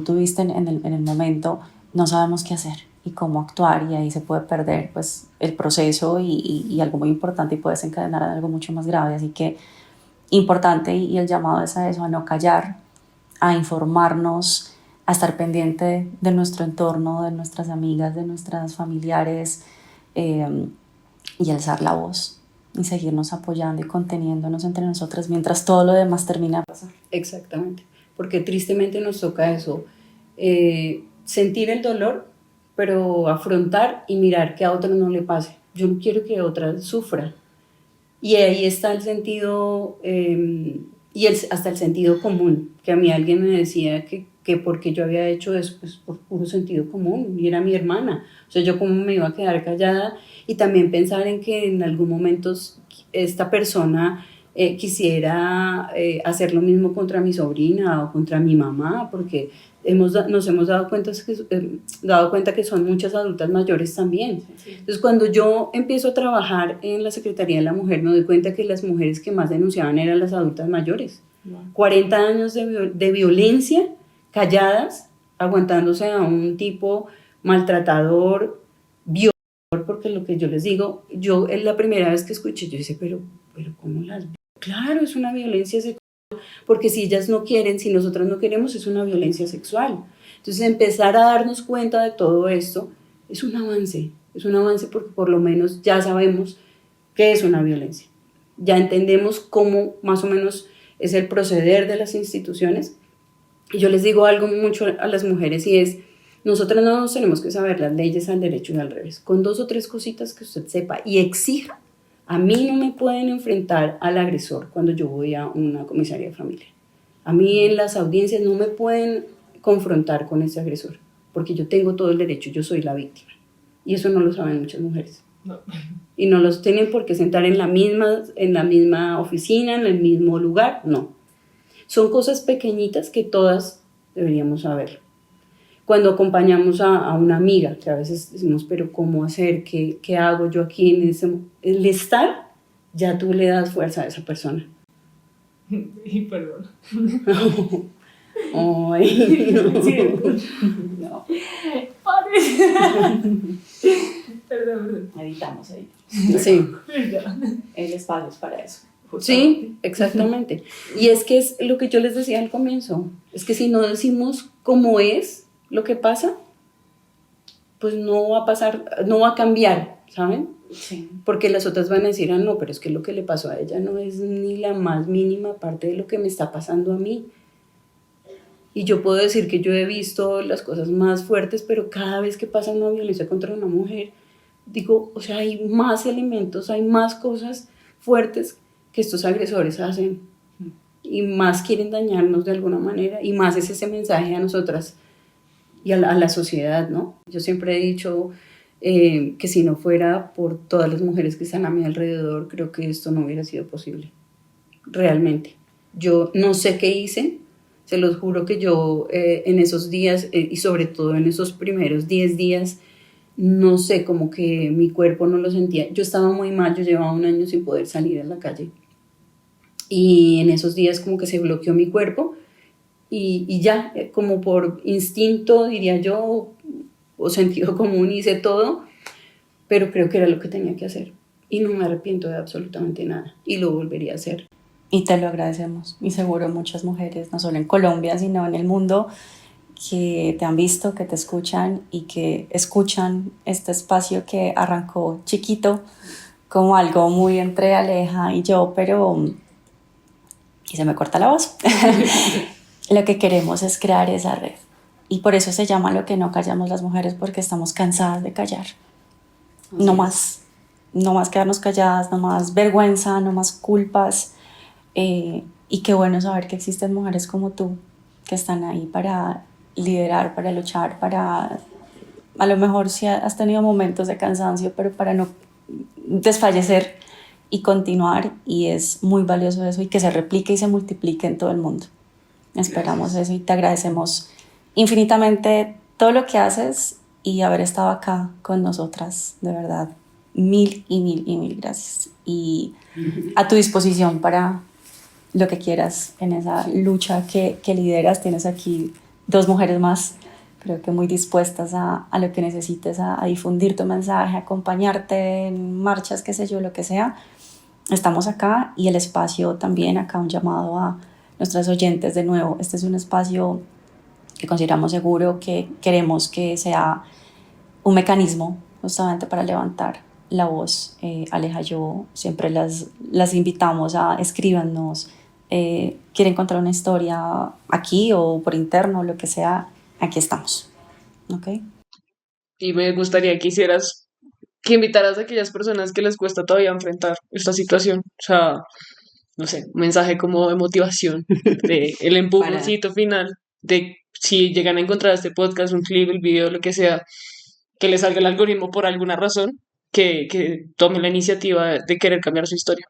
tuviste en el momento, no sabemos qué hacer y cómo actuar, y ahí se puede perder pues el proceso y algo muy importante, y puede desencadenar algo mucho más grave. Así que importante, y el llamado es a eso, a no callar, a informarnos, a estar pendiente de nuestro entorno, de nuestras amigas, de nuestras familiares, y alzar la voz y seguirnos apoyando y conteniéndonos entre nosotras mientras todo lo demás termina de pasar. Exactamente, porque tristemente nos toca eso, sentir el dolor, pero afrontar y mirar que a otra no le pase. Yo no quiero que otra sufra. Y ahí está el sentido, hasta el sentido común, que a mí alguien me decía que porque yo había hecho eso, pues por puro sentido común, y era mi hermana. O sea, yo cómo me iba a quedar callada, y también pensar en que en algún momento esta persona quisiera hacer lo mismo contra mi sobrina o contra mi mamá, porque nos hemos dado cuenta que son muchas adultas mayores también. Sí. Entonces, cuando yo empiezo a trabajar en la Secretaría de la Mujer, me doy cuenta que las mujeres que más denunciaban eran las adultas mayores. Wow. 40 años de violencia, calladas, aguantándose a un tipo maltratador, violador, porque lo que yo les digo, yo es la primera vez que escuché, yo dije, pero ¿cómo las veo? Claro, es una violencia sexual, porque si ellas no quieren, si nosotras no queremos, es una violencia sexual. Entonces, empezar a darnos cuenta de todo esto es un avance porque por lo menos ya sabemos qué es una violencia. Ya entendemos cómo más o menos es el proceder de las instituciones. Y yo les digo algo mucho a las mujeres, y es, nosotras no nos tenemos que saber las leyes al derecho y al revés. Con 2 o 3 cositas que usted sepa y exija. A mí no me pueden enfrentar al agresor cuando yo voy a una comisaría de familia. A mí en las audiencias no me pueden confrontar con ese agresor, porque yo tengo todo el derecho, yo soy la víctima. Y eso no lo saben muchas mujeres. No. Y no los tienen por qué sentar en la misma oficina, en el mismo lugar, no. Son cosas pequeñitas que todas deberíamos saber. Cuando acompañamos a una amiga, que a veces decimos, pero ¿cómo hacer? ¿Qué hago yo aquí en el estar? Ya tú le das fuerza a esa persona. Y perdón. Ay, no. Sí. No. Perdón. Editamos ahí. Sí. El espacio es para eso. Sí, exactamente. Y es que es lo que yo les decía al comienzo, es que si no decimos cómo es lo que pasa, pues no va a pasar, no va a cambiar, ¿saben? Sí. Porque las otras van a decir, no, pero es que lo que le pasó a ella no es ni la más mínima parte de lo que me está pasando a mí. Y yo puedo decir que yo he visto las cosas más fuertes, pero cada vez que pasa una violencia contra una mujer, digo, o sea, hay más elementos, hay más cosas fuertes que estos agresores hacen, y más quieren dañarnos de alguna manera, y más es ese mensaje a nosotras y a la sociedad, ¿no? Yo siempre he dicho que si no fuera por todas las mujeres que están a mi alrededor, creo que esto no hubiera sido posible, realmente. Yo no sé qué hice, se los juro que yo en esos días, y sobre todo en esos primeros 10 días, no sé, como que mi cuerpo no lo sentía. Yo estaba muy mal, yo llevaba 1 año sin poder salir a la calle. y en esos días como que se bloqueó mi cuerpo y ya, como por instinto, diría yo, o sentido común, hice todo, pero creo que era lo que tenía que hacer y no me arrepiento de absolutamente nada y lo volvería a hacer. Y te lo agradecemos, y seguro muchas mujeres, no solo en Colombia, sino en el mundo, que te han visto, que te escuchan y que escuchan este espacio que arrancó chiquito como algo muy entre Aleja y yo, pero y se me corta la voz. Lo que queremos es crear esa red y por eso se llama Lo que no callamos las mujeres, porque estamos cansadas de callar. No más quedarnos calladas, no más vergüenza, no más culpas, y qué bueno saber que existen mujeres como tú que están ahí para liderar, para luchar, para, a lo mejor si has tenido momentos de cansancio, pero para no desfallecer y continuar, y es muy valioso eso y que se replique y se multiplique en todo el mundo. Esperamos eso y te agradecemos infinitamente todo lo que haces y haber estado acá con nosotras, de verdad, mil gracias, y a tu disposición para lo que quieras en esa lucha que lideras. Tienes aquí 2 mujeres más, creo que muy dispuestas a lo que necesites, a difundir tu mensaje, a acompañarte en marchas, qué sé yo, lo que sea. Estamos acá, y el espacio también, acá un llamado a nuestras oyentes de nuevo. Este es un espacio que consideramos seguro, que queremos que sea un mecanismo justamente para levantar la voz. Aleja y yo siempre las invitamos a escríbanos, quieren contar una historia aquí o por interno, lo que sea, aquí estamos, ¿ok? Y me gustaría que hicieras, que invitaras a aquellas personas que les cuesta todavía enfrentar esta situación. O sea, no sé, un mensaje como de motivación, de el empujoncito final, de si llegan a encontrar este podcast, un clip, el video, lo que sea, que les salga el algoritmo por alguna razón, que tome la iniciativa de querer cambiar su historia.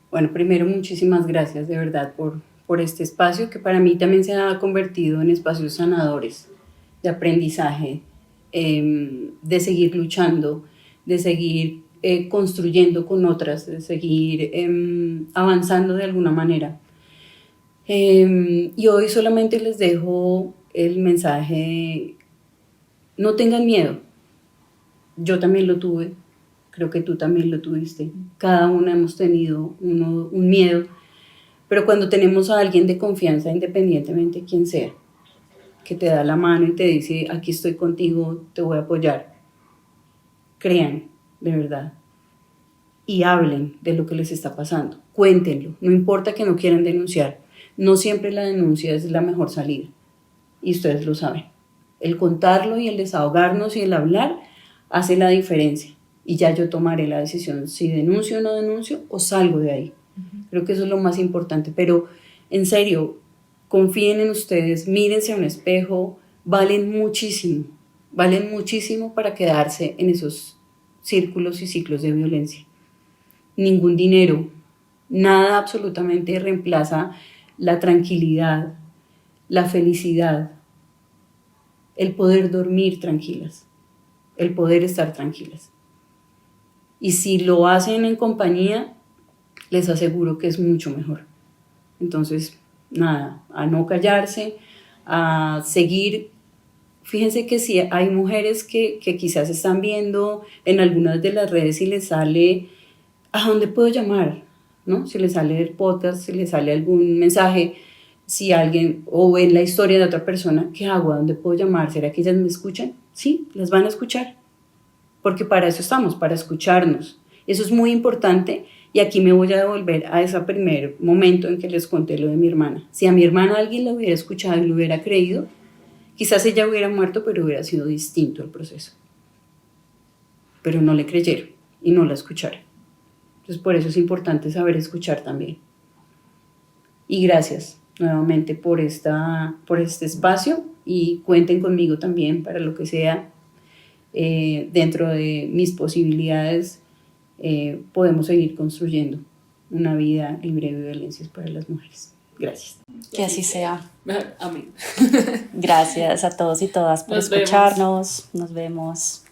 Bueno, primero muchísimas gracias de verdad por este espacio que para mí también se ha convertido en espacios sanadores, de aprendizaje, de seguir luchando, de seguir construyendo con otras, de seguir avanzando de alguna manera. Y hoy solamente les dejo el mensaje: no tengan miedo. Yo también lo tuve, creo que tú también lo tuviste. Cada una hemos tenido un miedo, pero cuando tenemos a alguien de confianza, independientemente de quién sea, que te da la mano y te dice: aquí estoy contigo, te voy a apoyar, crean, de verdad, y hablen de lo que les está pasando, cuéntenlo, no importa que no quieran denunciar, no siempre la denuncia es la mejor salida, y ustedes lo saben. El contarlo y el desahogarnos y el hablar hace la diferencia, y ya yo tomaré la decisión si denuncio o no denuncio o salgo de ahí. Creo que eso es lo más importante, pero en serio, confíen en ustedes, mírense a un espejo, valen muchísimo para quedarse en esos círculos y ciclos de violencia. Ningún dinero, nada absolutamente reemplaza la tranquilidad, la felicidad, el poder dormir tranquilas, el poder estar tranquilas. Y si lo hacen en compañía, les aseguro que es mucho mejor. Entonces, nada, a no callarse, a seguir. Fíjense que si hay mujeres que quizás están viendo en algunas de las redes y les sale: ¿a dónde puedo llamar? ¿No? Si les sale el podcast, si les sale algún mensaje, si alguien, o ven la historia de otra persona, ¿qué hago? ¿A dónde puedo llamar? ¿Será que ellas me escuchan? Sí, las van a escuchar, porque para eso estamos, para escucharnos. Eso es muy importante, y aquí me voy a devolver a ese primer momento en que les conté lo de mi hermana. Si a mi hermana alguien la hubiera escuchado y lo hubiera creído, quizás ella hubiera muerto, pero hubiera sido distinto el proceso. Pero no le creyeron y no la escucharon. Entonces por eso es importante saber escuchar también. Y gracias nuevamente por este espacio, y cuenten conmigo también para lo que sea. Dentro de mis posibilidades, podemos seguir construyendo una vida libre de violencias para las mujeres. Gracias. Que así sea. Amén. Gracias a todos y todas por Nos vemos. escucharnos. Nos vemos.